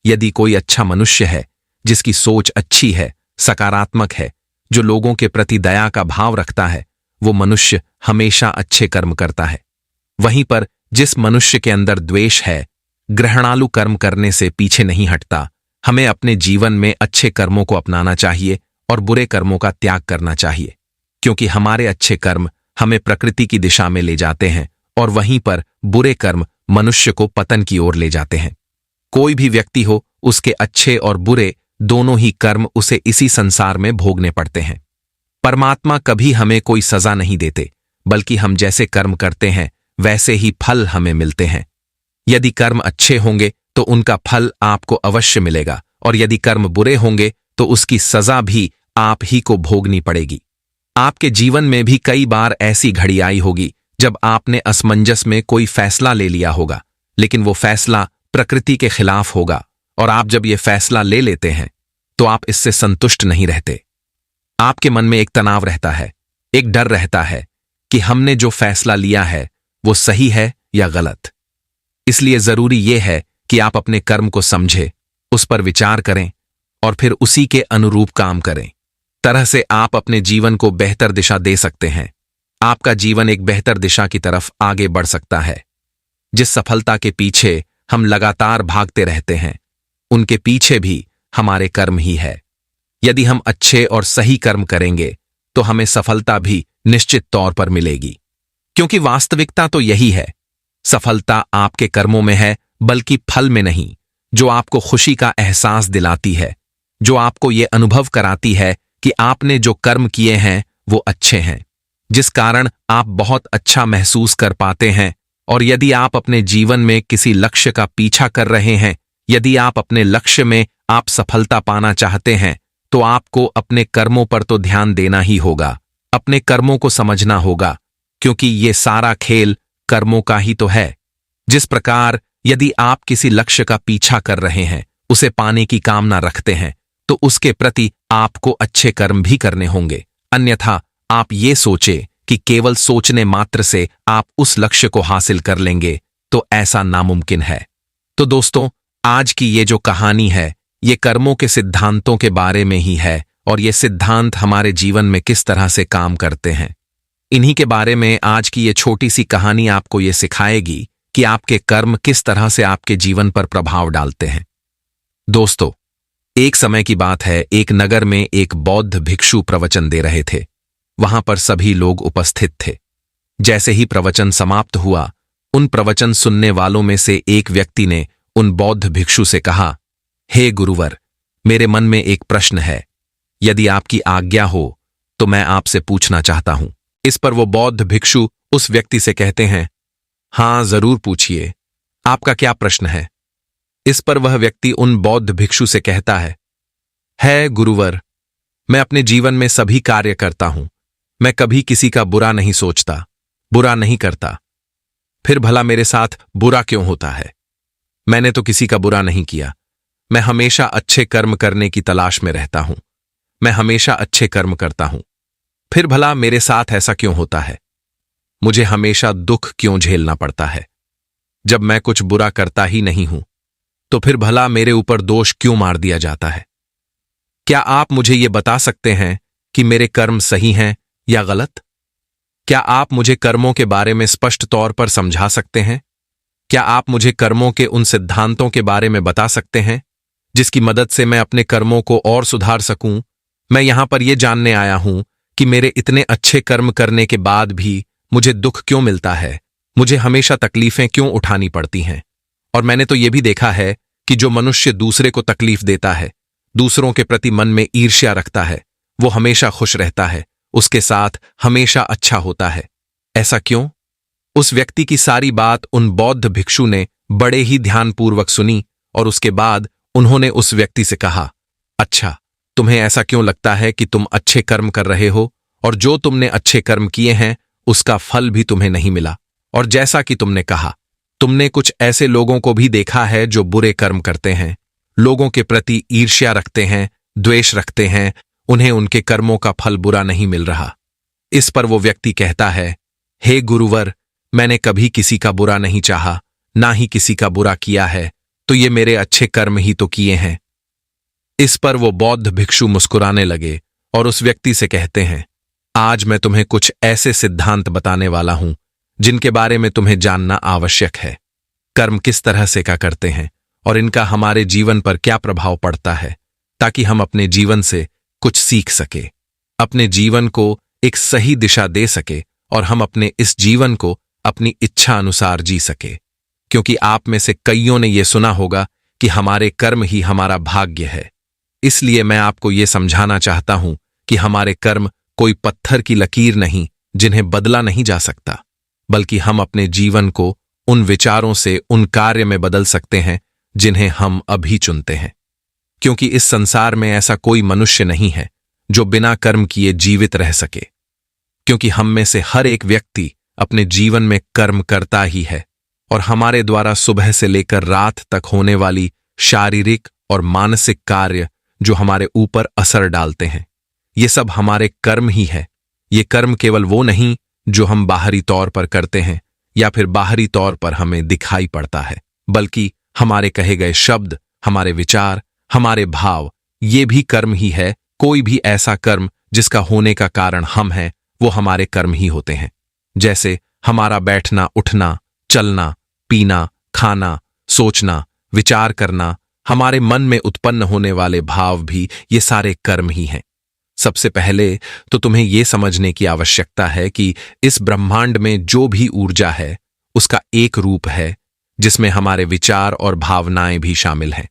Speaker 1: यदि कोई अच्छा मनुष्य है, जिसकी सोच अच्छी है, सकारात्मक है, जो लोगों के प्रति दया का भाव रखता है, वो मनुष्य हमेशा अच्छे कर्म करता है। वहीं पर जिस मनुष्य के अंदर द्वेष है, ग्रहणालु कर्म करने से पीछे नहीं हटता। हमें अपने जीवन में अच्छे कर्मों को अपनाना चाहिए और बुरे कर्मों का त्याग करना चाहिए, क्योंकि हमारे अच्छे कर्म हमें प्रकृति की दिशा में ले जाते हैं, और वहीं पर बुरे कर्म मनुष्य को पतन की ओर ले जाते हैं। कोई भी व्यक्ति हो, उसके अच्छे और बुरे दोनों ही कर्म उसे इसी संसार में भोगने पड़ते हैं। परमात्मा कभी हमें कोई सजा नहीं देते, बल्कि हम जैसे कर्म करते हैं वैसे ही फल हमें मिलते हैं। यदि कर्म अच्छे होंगे तो उनका फल आपको अवश्य मिलेगा, और यदि कर्म बुरे होंगे तो उसकी सजा भी आप ही को भोगनी पड़ेगी। आपके जीवन में भी कई बार ऐसी घड़ी आई होगी जब आपने असमंजस में कोई फैसला ले लिया होगा, लेकिन वो फैसला प्रकृति के खिलाफ होगा, और आप जब ये फैसला ले लेते हैं तो आप इससे संतुष्ट नहीं रहते। आपके मन में एक तनाव रहता है, एक डर रहता है कि हमने जो फैसला लिया है वो सही है या गलत। इसलिए जरूरी यह है कि आप अपने कर्म को समझें, उस पर विचार करें और फिर उसी के अनुरूप काम करें। तरह से आप अपने जीवन को बेहतर दिशा दे सकते हैं। आपका जीवन एक बेहतर दिशा की तरफ आगे बढ़ सकता है। जिस सफलता के पीछे हम लगातार भागते रहते हैं, उनके पीछे भी हमारे कर्म ही है। यदि हम अच्छे और सही कर्म करेंगे तो हमें सफलता भी निश्चित तौर पर मिलेगी, क्योंकि वास्तविकता तो यही है, सफलता आपके कर्मों में है, बल्कि फल में नहीं, जो आपको खुशी का एहसास दिलाती है, जो आपको ये अनुभव कराती है कि आपने जो कर्म किए हैं वो अच्छे हैं, जिस कारण आप बहुत अच्छा महसूस कर पाते हैं। और यदि आप अपने जीवन में किसी लक्ष्य का पीछा कर रहे हैं, यदि आप अपने लक्ष्य में आप सफलता पाना चाहते हैं, तो आपको अपने कर्मों पर तो ध्यान देना ही होगा, अपने कर्मों को समझना होगा, क्योंकि ये सारा खेल कर्मों का ही तो है। जिस प्रकार यदि आप किसी लक्ष्य का पीछा कर रहे हैं, उसे पाने की कामना रखते हैं, तो उसके प्रति आपको अच्छे कर्म भी करने होंगे। अन्यथा आप ये सोचे कि केवल सोचने मात्र से आप उस लक्ष्य को हासिल कर लेंगे, तो ऐसा नामुमकिन है। तो दोस्तों, आज की ये जो कहानी है, ये कर्मों के सिद्धांतों के बारे में ही है, और ये सिद्धांत हमारे जीवन में किस तरह से काम करते हैं, इन्हीं के बारे में आज की ये छोटी सी कहानी आपको ये सिखाएगी कि आपके कर्म किस तरह से आपके जीवन पर प्रभाव डालते हैं। दोस्तों, एक समय की बात है, एक नगर में एक बौद्ध भिक्षु प्रवचन दे रहे थे। वहां पर सभी लोग उपस्थित थे। जैसे ही प्रवचन समाप्त हुआ, उन प्रवचन सुनने वालों में से एक व्यक्ति ने उन बौद्ध भिक्षु से कहा, हे गुरुवर, मेरे मन में एक प्रश्न है, यदि आपकी आज्ञा हो तो मैं आपसे पूछना चाहता हूं। इस पर वो बौद्ध भिक्षु उस व्यक्ति से कहते हैं, हां जरूर पूछिए, आपका क्या प्रश्न है। इस पर वह व्यक्ति उन बौद्ध भिक्षु से कहता है गुरुवर, मैं अपने जीवन में सभी कार्य करता हूं, मैं कभी किसी का बुरा नहीं सोचता, बुरा नहीं करता, फिर भला मेरे साथ बुरा क्यों होता है। मैंने तो किसी का बुरा नहीं किया, मैं हमेशा अच्छे कर्म करने की तलाश में रहता हूं, मैं हमेशा अच्छे कर्म करता हूं, फिर भला मेरे साथ ऐसा क्यों होता है, मुझे हमेशा दुख क्यों झेलना पड़ता है। जब मैं कुछ बुरा करता ही नहीं हूं, तो फिर भला मेरे ऊपर दोष क्यों मार दिया जाता है। क्या आप मुझे ये बता सकते हैं कि मेरे कर्म सही हैं या गलत? क्या आप मुझे कर्मों के बारे में स्पष्ट तौर पर समझा सकते हैं? क्या आप मुझे कर्मों के उन सिद्धांतों के बारे में बता सकते हैं जिसकी मदद से मैं अपने कर्मों को और सुधार सकूं? मैं यहां पर यह जानने आया हूं कि मेरे इतने अच्छे कर्म करने के बाद भी मुझे दुख क्यों मिलता है, मुझे हमेशा तकलीफें क्यों उठानी पड़ती हैं। और मैंने तो यह भी देखा है कि जो मनुष्य दूसरे को तकलीफ देता है, दूसरों के प्रति मन में ईर्ष्या रखता है, वो हमेशा खुश रहता है, उसके साथ हमेशा अच्छा होता है। ऐसा क्यों? उस व्यक्ति की सारी बात उन बौद्ध भिक्षु ने बड़े ही ध्यानपूर्वक सुनी, और उसके बाद उन्होंने उस व्यक्ति से कहा, अच्छा, तुम्हें ऐसा क्यों लगता है कि तुम अच्छे कर्म कर रहे हो, और जो तुमने अच्छे कर्म किए हैं उसका फल भी तुम्हें नहीं मिला। और जैसा कि तुमने कहा, तुमने कुछ ऐसे लोगों को भी देखा है जो बुरे कर्म करते हैं, लोगों के प्रति ईर्ष्या रखते हैं, द्वेष रखते हैं, उन्हें उनके कर्मों का फल बुरा नहीं मिल रहा। इस पर वो व्यक्ति कहता है, हे गुरुवर, मैंने कभी किसी का बुरा नहीं चाहा, ना ही किसी का बुरा किया है, तो ये मेरे अच्छे कर्म ही तो किए हैं। इस पर वो बौद्ध भिक्षु मुस्कुराने लगे और उस व्यक्ति से कहते हैं, आज मैं तुम्हें कुछ ऐसे सिद्धांत बताने वाला हूं जिनके बारे में तुम्हें जानना आवश्यक है। कर्म किस तरह से क्या करते हैं और इनका हमारे जीवन पर क्या प्रभाव पड़ता है, ताकि हम अपने जीवन से कुछ सीख सके, अपने जीवन को एक सही दिशा दे सके और हम अपने इस जीवन को अपनी इच्छा अनुसार जी सके। क्योंकि आप में से कईयों ने यह सुना होगा कि हमारे कर्म ही हमारा भाग्य है। इसलिए मैं आपको यह समझाना चाहता हूं कि हमारे कर्म कोई पत्थर की लकीर नहीं जिन्हें बदला नहीं जा सकता, बल्कि हम अपने जीवन को उन विचारों से उन कार्य में बदल सकते हैं जिन्हें हम अभी चुनते हैं। क्योंकि इस संसार में ऐसा कोई मनुष्य नहीं है जो बिना कर्म किए जीवित रह सके, क्योंकि हम में से हर एक व्यक्ति अपने जीवन में कर्म करता ही है, और हमारे द्वारा सुबह से लेकर रात तक होने वाली शारीरिक और मानसिक कार्य जो हमारे ऊपर असर डालते हैं, ये सब हमारे कर्म ही है। ये कर्म केवल वो नहीं जो हम बाहरी तौर पर करते हैं या फिर बाहरी तौर पर हमें दिखाई पड़ता है, बल्कि हमारे कहे गए शब्द, हमारे विचार, हमारे भाव, ये भी कर्म ही है। कोई भी ऐसा कर्म जिसका होने का कारण हम हैं, वो हमारे कर्म ही होते हैं। जैसे हमारा बैठना, उठना, चलना, पीना, खाना, सोचना, विचार करना, हमारे मन में उत्पन्न होने वाले भाव भी ये सारे कर्म ही हैं। सबसे पहले तो तुम्हें यह समझने की आवश्यकता है कि इस ब्रह्मांड में जो भी ऊर्जा है उसका एक रूप है जिसमें हमारे विचार और भावनाएं भी शामिल हैं,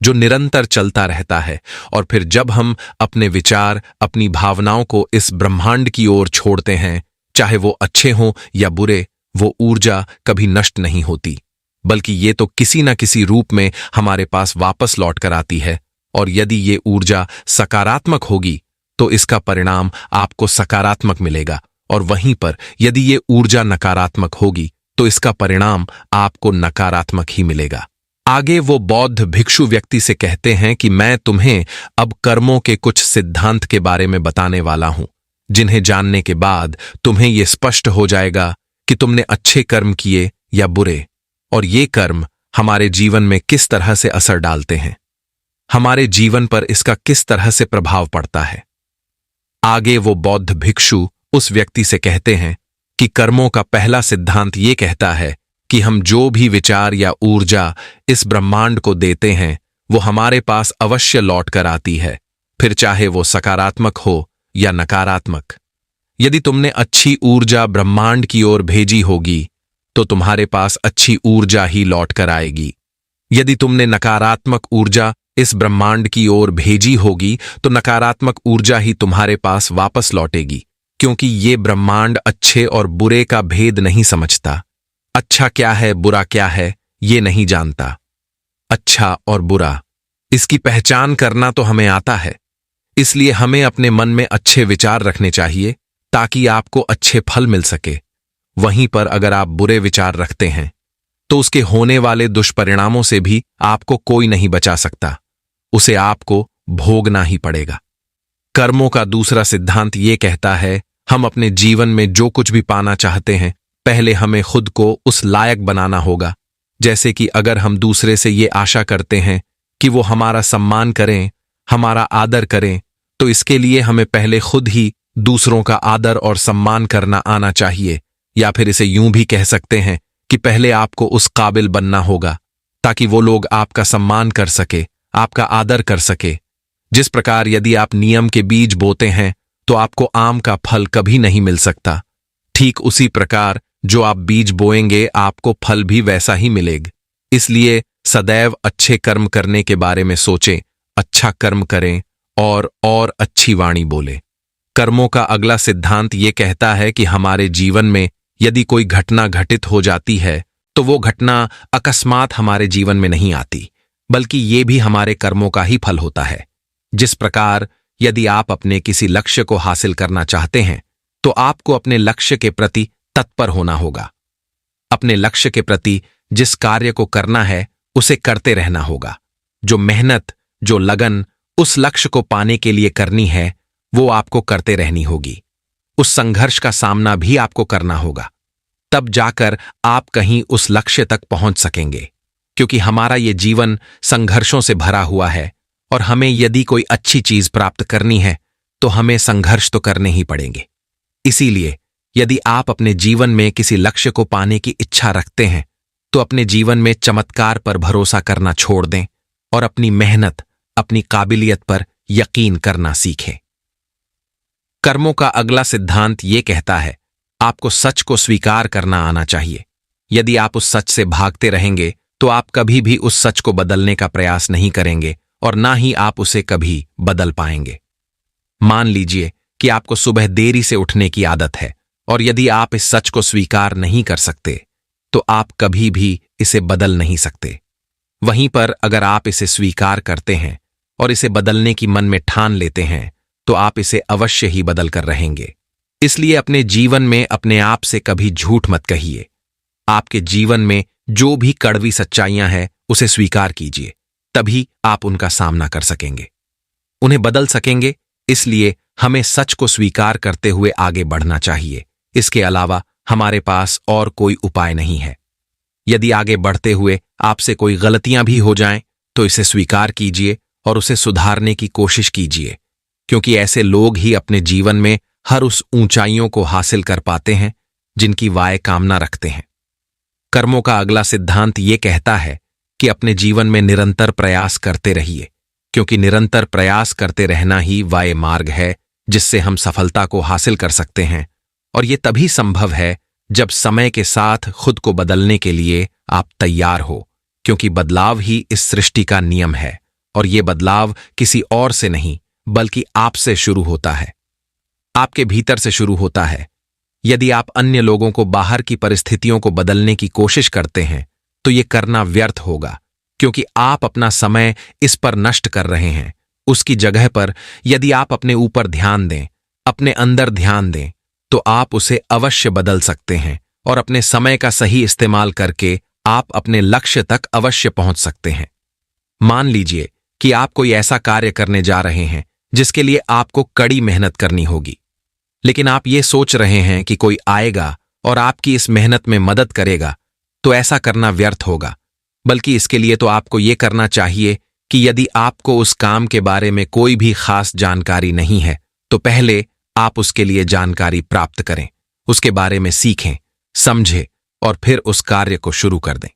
Speaker 1: जो निरंतर चलता रहता है। और फिर जब हम अपने विचार, अपनी भावनाओं को इस ब्रह्मांड की ओर छोड़ते हैं, चाहे वो अच्छे हों या बुरे, वो ऊर्जा कभी नष्ट नहीं होती, बल्कि ये तो किसी न किसी रूप में हमारे पास वापस लौट कर आती है। और यदि ये ऊर्जा सकारात्मक होगी तो इसका परिणाम आपको सकारात्मक मिलेगा, और वहीं पर यदि ये ऊर्जा नकारात्मक होगी तो इसका परिणाम आपको नकारात्मक ही मिलेगा। आगे वो बौद्ध भिक्षु व्यक्ति से कहते हैं कि मैं तुम्हें अब कर्मों के कुछ सिद्धांत के बारे में बताने वाला हूं, जिन्हें जानने के बाद तुम्हें यह स्पष्ट हो जाएगा कि तुमने अच्छे कर्म किए या बुरे, और ये कर्म हमारे जीवन में किस तरह से असर डालते हैं, हमारे जीवन पर इसका किस तरह से प्रभाव पड़ता है। आगे वो बौद्ध भिक्षु उस व्यक्ति से कहते हैं कि कर्मों का पहला सिद्धांत ये कहता है कि हम जो भी विचार या ऊर्जा इस ब्रह्मांड को देते हैं वो हमारे पास अवश्य लौट कर आती है, फिर चाहे वो सकारात्मक हो या नकारात्मक। यदि तुमने अच्छी ऊर्जा ब्रह्मांड की ओर भेजी होगी तो तुम्हारे पास अच्छी ऊर्जा ही लौट कर आएगी। यदि तुमने नकारात्मक ऊर्जा इस ब्रह्मांड की ओर भेजी होगी तो नकारात्मक ऊर्जा ही तुम्हारे पास वापस लौटेगी, क्योंकि ये ब्रह्मांड अच्छे और बुरे का भेद नहीं समझता। अच्छा क्या है, बुरा क्या है, ये नहीं जानता। अच्छा और बुरा, इसकी पहचान करना तो हमें आता है, इसलिए हमें अपने मन में अच्छे विचार रखने चाहिए ताकि आपको अच्छे फल मिल सके। वहीं पर अगर आप बुरे विचार रखते हैं तो उसके होने वाले दुष्परिणामों से भी आपको कोई नहीं बचा सकता, उसे आपको भोगना ही पड़ेगा। कर्मों का दूसरा सिद्धांत ये कहता है हम अपने जीवन में जो कुछ भी पाना चाहते हैं पहले हमें खुद को उस लायक बनाना होगा। जैसे कि अगर हम दूसरे से ये आशा करते हैं कि वो हमारा सम्मान करें, हमारा आदर करें, तो इसके लिए हमें पहले खुद ही दूसरों का आदर और सम्मान करना आना चाहिए। या फिर इसे यूं भी कह सकते हैं कि पहले आपको उस काबिल बनना होगा ताकि वो लोग आपका सम्मान कर सके, आपका आदर कर सके। जिस प्रकार यदि आप नियम के बीज बोते हैं तो आपको आम का फल कभी नहीं मिल सकता, ठीक उसी प्रकार जो आप बीज बोएंगे आपको फल भी वैसा ही मिलेगा। इसलिए सदैव अच्छे कर्म करने के बारे में सोचें, अच्छा कर्म करें और अच्छी वाणी बोले। कर्मों का अगला सिद्धांत ये कहता है कि हमारे जीवन में यदि कोई घटना घटित हो जाती है तो वो घटना अकस्मात हमारे जीवन में नहीं आती, बल्कि ये भी हमारे कर्मों का ही फल होता है। जिस प्रकार यदि आप अपने किसी लक्ष्य को हासिल करना चाहते हैं तो आपको अपने लक्ष्य के प्रति तत्पर होना होगा। अपने लक्ष्य के प्रति जिस कार्य को करना है उसे करते रहना होगा। जो मेहनत, जो लगन उस लक्ष्य को पाने के लिए करनी है वो आपको करते रहनी होगी। उस संघर्ष का सामना भी आपको करना होगा, तब जाकर आप कहीं उस लक्ष्य तक पहुंच सकेंगे। क्योंकि हमारा ये जीवन संघर्षों से भरा हुआ है और हमें यदि कोई अच्छी चीज प्राप्त करनी है तो हमें संघर्ष तो करने ही पड़ेंगे। इसीलिए यदि आप अपने जीवन में किसी लक्ष्य को पाने की इच्छा रखते हैं तो अपने जीवन में चमत्कार पर भरोसा करना छोड़ दें और अपनी मेहनत, अपनी काबिलियत पर यकीन करना सीखें। कर्मों का अगला सिद्धांत ये कहता है आपको सच को स्वीकार करना आना चाहिए। यदि आप उस सच से भागते रहेंगे तो आप कभी भी उस सच को बदलने का प्रयास नहीं करेंगे और ना ही आप उसे कभी बदल पाएंगे। मान लीजिए कि आपको सुबह देरी से उठने की आदत है और यदि आप इस सच को स्वीकार नहीं कर सकते तो आप कभी भी इसे बदल नहीं सकते। वहीं पर अगर आप इसे स्वीकार करते हैं और इसे बदलने की मन में ठान लेते हैं तो आप इसे अवश्य ही बदल कर रहेंगे। इसलिए अपने जीवन में अपने आप से कभी झूठ मत कहिए। आपके जीवन में जो भी कड़वी सच्चाइयां हैं उसे स्वीकार कीजिए, तभी आप उनका सामना कर सकेंगे, उन्हें बदल सकेंगे। इसलिए हमें सच को स्वीकार करते हुए आगे बढ़ना चाहिए। इसके अलावा हमारे पास और कोई उपाय नहीं है। यदि आगे बढ़ते हुए आपसे कोई गलतियां भी हो जाएं तो इसे स्वीकार कीजिए और उसे सुधारने की कोशिश कीजिए, क्योंकि ऐसे लोग ही अपने जीवन में हर उस ऊंचाइयों को हासिल कर पाते हैं जिनकी वाय कामना रखते हैं। कर्मों का अगला सिद्धांत ये कहता है कि अपने जीवन में निरंतर प्रयास करते रहिए। क्योंकि निरंतर प्रयास करते रहना ही वह मार्ग है जिससे हम सफलता को हासिल कर सकते हैं। और ये तभी संभव है जब समय के साथ खुद को बदलने के लिए आप तैयार हो, क्योंकि बदलाव ही इस सृष्टि का नियम है और ये बदलाव किसी और से नहीं बल्कि आपसे शुरू होता है, आपके भीतर से शुरू होता है। यदि आप अन्य लोगों को बाहर की परिस्थितियों को बदलने की कोशिश करते हैं तो ये करना व्यर्थ होगा, क्योंकि आप अपना समय इस पर नष्ट कर रहे हैं। उसकी जगह पर यदि आप अपने ऊपर ध्यान दें, अपने अंदर ध्यान दें, तो आप उसे अवश्य बदल सकते हैं और अपने समय का सही इस्तेमाल करके आप अपने लक्ष्य तक अवश्य पहुंच सकते हैं। मान लीजिए कि आप कोई ऐसा कार्य करने जा रहे हैं जिसके लिए आपको कड़ी मेहनत करनी होगी, लेकिन आप ये सोच रहे हैं कि कोई आएगा और आपकी इस मेहनत में मदद करेगा, तो ऐसा करना व्यर्थ होगा। बल्कि इसके लिए तो आपको ये करना चाहिए कि यदि आपको उस काम के बारे में कोई भी खास जानकारी नहीं है तो पहले आप उसके लिए जानकारी प्राप्त करें, उसके बारे में सीखें, समझें और फिर उस कार्य को शुरू कर दें।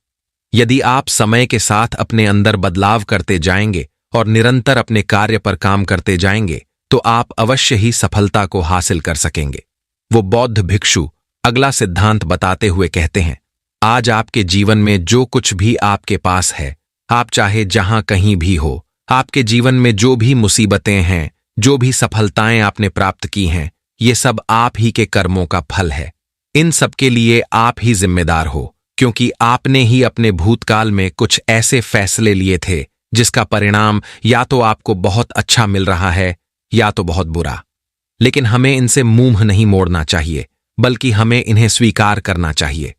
Speaker 1: यदि आप समय के साथ अपने अंदर बदलाव करते जाएंगे और निरंतर अपने कार्य पर काम करते जाएंगे तो आप अवश्य ही सफलता को हासिल कर सकेंगे। वो बौद्ध भिक्षु अगला सिद्धांत बताते हुए कहते हैं, आज आपके जीवन में जो कुछ भी आपके पास है, आप चाहे जहां कहीं भी हो, आपके जीवन में जो भी मुसीबतें हैं, जो भी सफलताएं आपने प्राप्त की हैं, ये सब आप ही के कर्मों का फल है। इन सब के लिए आप ही जिम्मेदार हो, क्योंकि आपने ही अपने भूतकाल में कुछ ऐसे फैसले लिए थे जिसका परिणाम या तो आपको बहुत अच्छा मिल रहा है या तो बहुत बुरा। लेकिन हमें इनसे मुंह नहीं मोड़ना चाहिए, बल्कि हमें इन्हें स्वीकार करना चाहिए,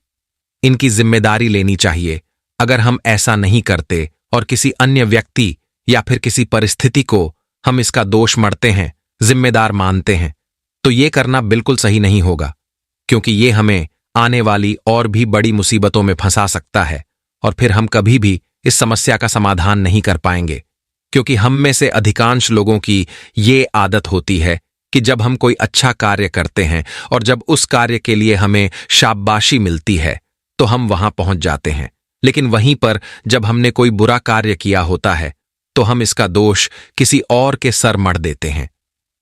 Speaker 1: इनकी जिम्मेदारी लेनी चाहिए। अगर हम ऐसा नहीं करते और किसी अन्य व्यक्ति या फिर किसी परिस्थिति को हम इसका दोष मढ़ते हैं, जिम्मेदार मानते हैं, तो ये करना बिल्कुल सही नहीं होगा, क्योंकि ये हमें आने वाली और भी बड़ी मुसीबतों में फंसा सकता है और फिर हम कभी भी इस समस्या का समाधान नहीं कर पाएंगे। क्योंकि हम में से अधिकांश लोगों की ये आदत होती है कि जब हम कोई अच्छा कार्य करते हैं और जब उस कार्य के लिए हमें शाबाशी मिलती है तो हम वहां पहुंच जाते हैं, लेकिन वहीं पर जब हमने कोई बुरा कार्य किया होता है तो हम इसका दोष किसी और के सर मढ़ देते हैं,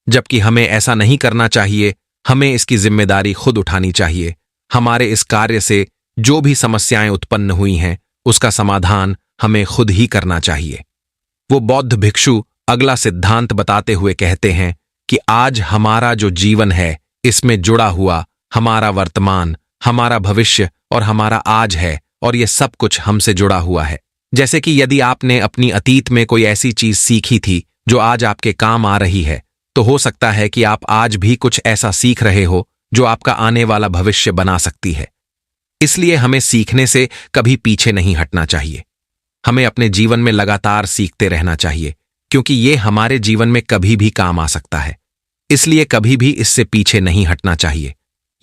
Speaker 1: जबकि हमें ऐसा नहीं करना चाहिए। हमें इसकी जिम्मेदारी खुद उठानी चाहिए। हमारे इस कार्य से जो भी समस्याएं उत्पन्न हुई हैं उसका समाधान हमें खुद ही करना चाहिए। वो बौद्ध भिक्षु अगला सिद्धांत बताते हुए कहते हैं कि आज हमारा जो जीवन है इसमें जुड़ा हुआ हमारा वर्तमान, हमारा भविष्य और हमारा आज है, और ये सब कुछ हमसे जुड़ा हुआ है। जैसे कि यदि आपने अपनी अतीत में कोई ऐसी चीज सीखी थी जो आज आपके काम आ रही है, तो हो सकता है कि आप आज भी कुछ ऐसा सीख रहे हो जो आपका आने वाला भविष्य बना सकती है। इसलिए हमें सीखने से कभी पीछे नहीं हटना चाहिए। हमें अपने जीवन में लगातार सीखते रहना चाहिए, क्योंकि ये हमारे जीवन में कभी भी काम आ सकता है। इसलिए कभी भी इससे पीछे नहीं हटना चाहिए।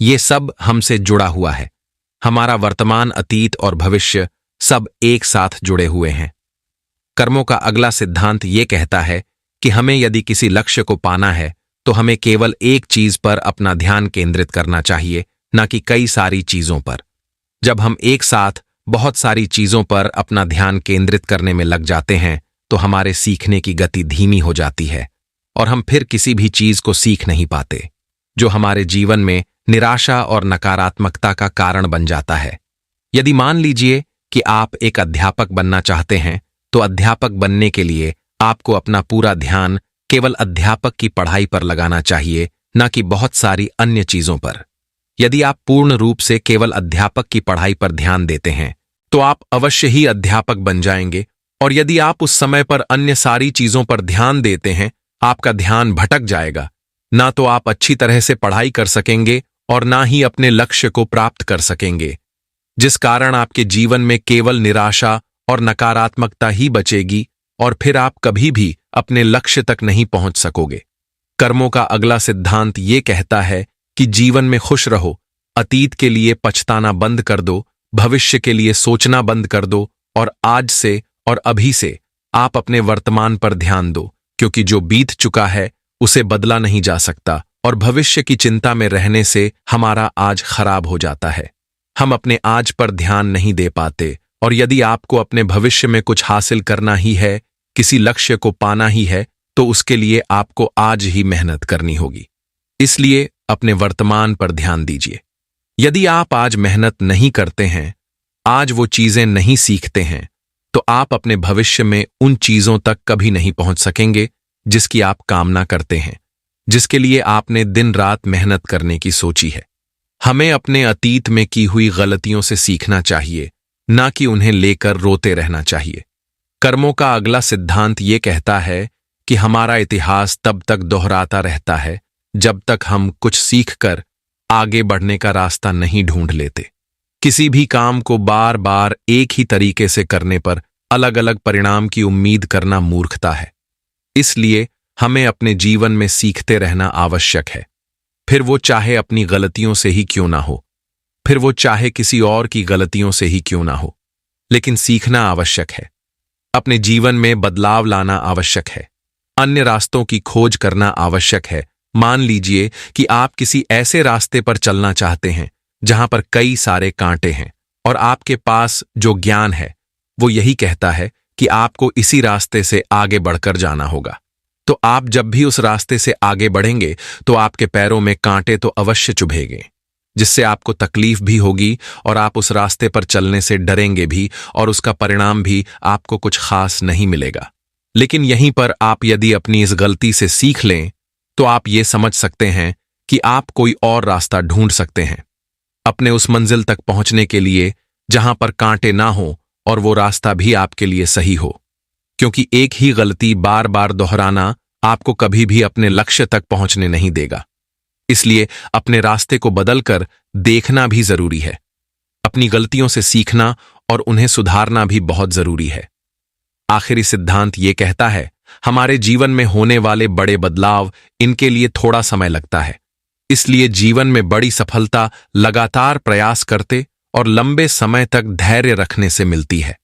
Speaker 1: ये सब हमसे जुड़ा हुआ है। हमारा वर्तमान, अतीत और भविष्य सब एक साथ जुड़े हुए हैं। कर्मों का अगला सिद्धांत ये कहता है कि हमें यदि किसी लक्ष्य को पाना है तो हमें केवल एक चीज पर अपना ध्यान केंद्रित करना चाहिए, न कि कई सारी चीजों पर। जब हम एक साथ बहुत सारी चीजों पर अपना ध्यान केंद्रित करने में लग जाते हैं तो हमारे सीखने की गति धीमी हो जाती है और हम फिर किसी भी चीज को सीख नहीं पाते, जो हमारे जीवन में निराशा और नकारात्मकता का कारण बन जाता है। यदि मान लीजिए कि आप एक अध्यापक बनना चाहते हैं, तो अध्यापक बनने के लिए आपको अपना पूरा ध्यान केवल अध्यापक की पढ़ाई पर लगाना चाहिए, न कि बहुत सारी अन्य चीजों पर। यदि आप पूर्ण रूप से केवल अध्यापक की पढ़ाई पर ध्यान देते हैं तो आप अवश्य ही अध्यापक बन जाएंगे, और यदि आप उस समय पर अन्य सारी चीजों पर ध्यान देते हैं, आपका ध्यान भटक जाएगा। ना तो आप अच्छी तरह से पढ़ाई कर सकेंगे और ना ही अपने लक्ष्य को प्राप्त कर सकेंगे, जिस कारण आपके जीवन में केवल निराशा और नकारात्मकता ही बचेगी और फिर आप कभी भी अपने लक्ष्य तक नहीं पहुंच सकोगे। कर्मों का अगला सिद्धांत ये कहता है कि जीवन में खुश रहो, अतीत के लिए पछताना बंद कर दो, भविष्य के लिए सोचना बंद कर दो, और आज से और अभी से आप अपने वर्तमान पर ध्यान दो, क्योंकि जो बीत चुका है उसे बदला नहीं जा सकता और भविष्य की चिंता में रहने से हमारा आज खराब हो जाता है। हम अपने आज पर ध्यान नहीं दे पाते, और यदि आपको अपने भविष्य में कुछ हासिल करना ही है, किसी लक्ष्य को पाना ही है तो उसके लिए आपको आज ही मेहनत करनी होगी। इसलिए अपने वर्तमान पर ध्यान दीजिए। यदि आप आज मेहनत नहीं करते हैं, आज वो चीजें नहीं सीखते हैं, तो आप अपने भविष्य में उन चीजों तक कभी नहीं पहुंच सकेंगे जिसकी आप कामना करते हैं, जिसके लिए आपने दिन रात मेहनत करने की सोची है। हमें अपने अतीत में की हुई गलतियों से सीखना चाहिए, ना कि उन्हें लेकर रोते रहना चाहिए। कर्मों का अगला सिद्धांत ये कहता है कि हमारा इतिहास तब तक दोहराता रहता है जब तक हम कुछ सीखकर आगे बढ़ने का रास्ता नहीं ढूंढ लेते। किसी भी काम को बार बार एक ही तरीके से करने पर अलग अलग परिणाम की उम्मीद करना मूर्खता है। इसलिए हमें अपने जीवन में सीखते रहना आवश्यक है, फिर वो चाहे अपनी गलतियों से ही क्यों ना हो, फिर वो चाहे किसी और की गलतियों से ही क्यों ना हो, लेकिन सीखना आवश्यक है। अपने जीवन में बदलाव लाना आवश्यक है, अन्य रास्तों की खोज करना आवश्यक है। मान लीजिए कि आप किसी ऐसे रास्ते पर चलना चाहते हैं जहां पर कई सारे कांटे हैं और आपके पास जो ज्ञान है वो यही कहता है कि आपको इसी रास्ते से आगे बढ़कर जाना होगा। तो आप जब भी उस रास्ते से आगे बढ़ेंगे तो आपके पैरों में कांटे तो अवश्य चुभेंगे, जिससे आपको तकलीफ भी होगी और आप उस रास्ते पर चलने से डरेंगे भी और उसका परिणाम भी आपको कुछ खास नहीं मिलेगा। लेकिन यहीं पर आप यदि अपनी इस गलती से सीख लें तो आप ये समझ सकते हैं कि आप कोई और रास्ता ढूंढ सकते हैं अपने उस मंजिल तक पहुंचने के लिए जहां पर कांटे ना हो और वो रास्ता भी आपके लिए सही हो। क्योंकि एक ही गलती बार बार दोहराना आपको कभी भी अपने लक्ष्य तक पहुंचने नहीं देगा। इसलिए अपने रास्ते को बदलकर देखना भी जरूरी है। अपनी गलतियों से सीखना और उन्हें सुधारना भी बहुत जरूरी है। आखिरी सिद्धांत ये कहता है, हमारे जीवन में होने वाले बड़े बदलाव, इनके लिए थोड़ा समय लगता है। इसलिए जीवन में बड़ी सफलता लगातार प्रयास करते और लंबे समय तक धैर्य रखने से मिलती है।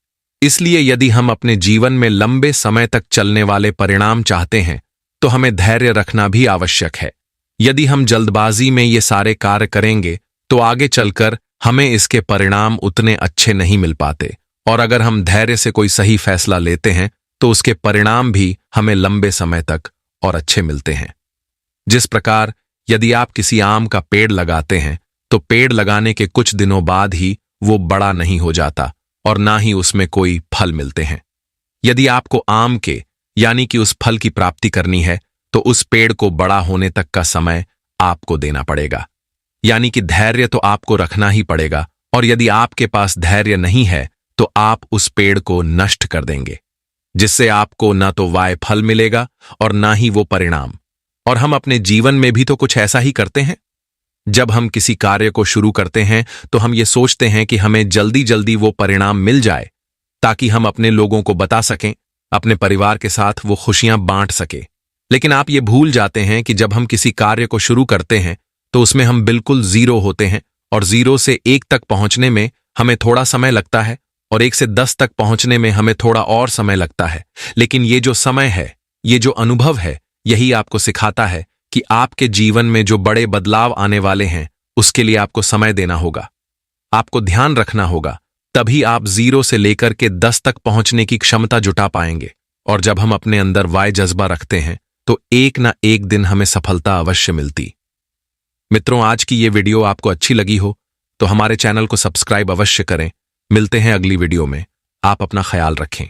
Speaker 1: इसलिए यदि हम अपने जीवन में लंबे समय तक चलने वाले परिणाम चाहते हैं तो हमें धैर्य रखना भी आवश्यक है। यदि हम जल्दबाजी में ये सारे कार्य करेंगे तो आगे चलकर हमें इसके परिणाम उतने अच्छे नहीं मिल पाते, और अगर हम धैर्य से कोई सही फैसला लेते हैं तो उसके परिणाम भी हमें लंबे समय तक और अच्छे मिलते हैं। जिस प्रकार यदि आप किसी आम का पेड़ लगाते हैं तो पेड़ लगाने के कुछ दिनों बाद ही वो बड़ा नहीं हो जाता और ना ही उसमें कोई फल मिलते हैं। यदि आपको आम के यानी कि उस फल की प्राप्ति करनी है तो उस पेड़ को बड़ा होने तक का समय आपको देना पड़ेगा, यानी कि धैर्य तो आपको रखना ही पड़ेगा। और यदि आपके पास धैर्य नहीं है तो आप उस पेड़ को नष्ट कर देंगे, जिससे आपको ना तो वाय फल मिलेगा और ना ही वो परिणाम। और हम अपने जीवन में भी तो कुछ ऐसा ही करते हैं। जब हम किसी कार्य को शुरू करते हैं तो हम ये सोचते हैं कि हमें जल्दी जल्दी वो परिणाम मिल जाए ताकि हम अपने लोगों को बता सकें, अपने परिवार के साथ वो खुशियां बांट सके। लेकिन आप ये भूल जाते हैं कि जब हम किसी कार्य को शुरू करते हैं तो उसमें हम बिल्कुल जीरो होते हैं और 0 से 1 तक पहुंचने में हमें थोड़ा समय लगता है और 1 से 10 तक पहुंचने में हमें थोड़ा और समय लगता है। लेकिन ये जो समय है, ये जो अनुभव है, यही आपको सिखाता है कि आपके जीवन में जो बड़े बदलाव आने वाले हैं उसके लिए आपको समय देना होगा, आपको ध्यान रखना होगा। तभी आप 0 से लेकर के 10 तक पहुंचने की क्षमता जुटा पाएंगे। और जब हम अपने अंदर वाय जज्बा रखते हैं तो एक ना एक दिन हमें सफलता अवश्य मिलती। मित्रों, आज की ये वीडियो आपको अच्छी लगी हो तो हमारे चैनल को सब्सक्राइब अवश्य करें। मिलते हैं अगली वीडियो में। आप अपना ख्याल रखें।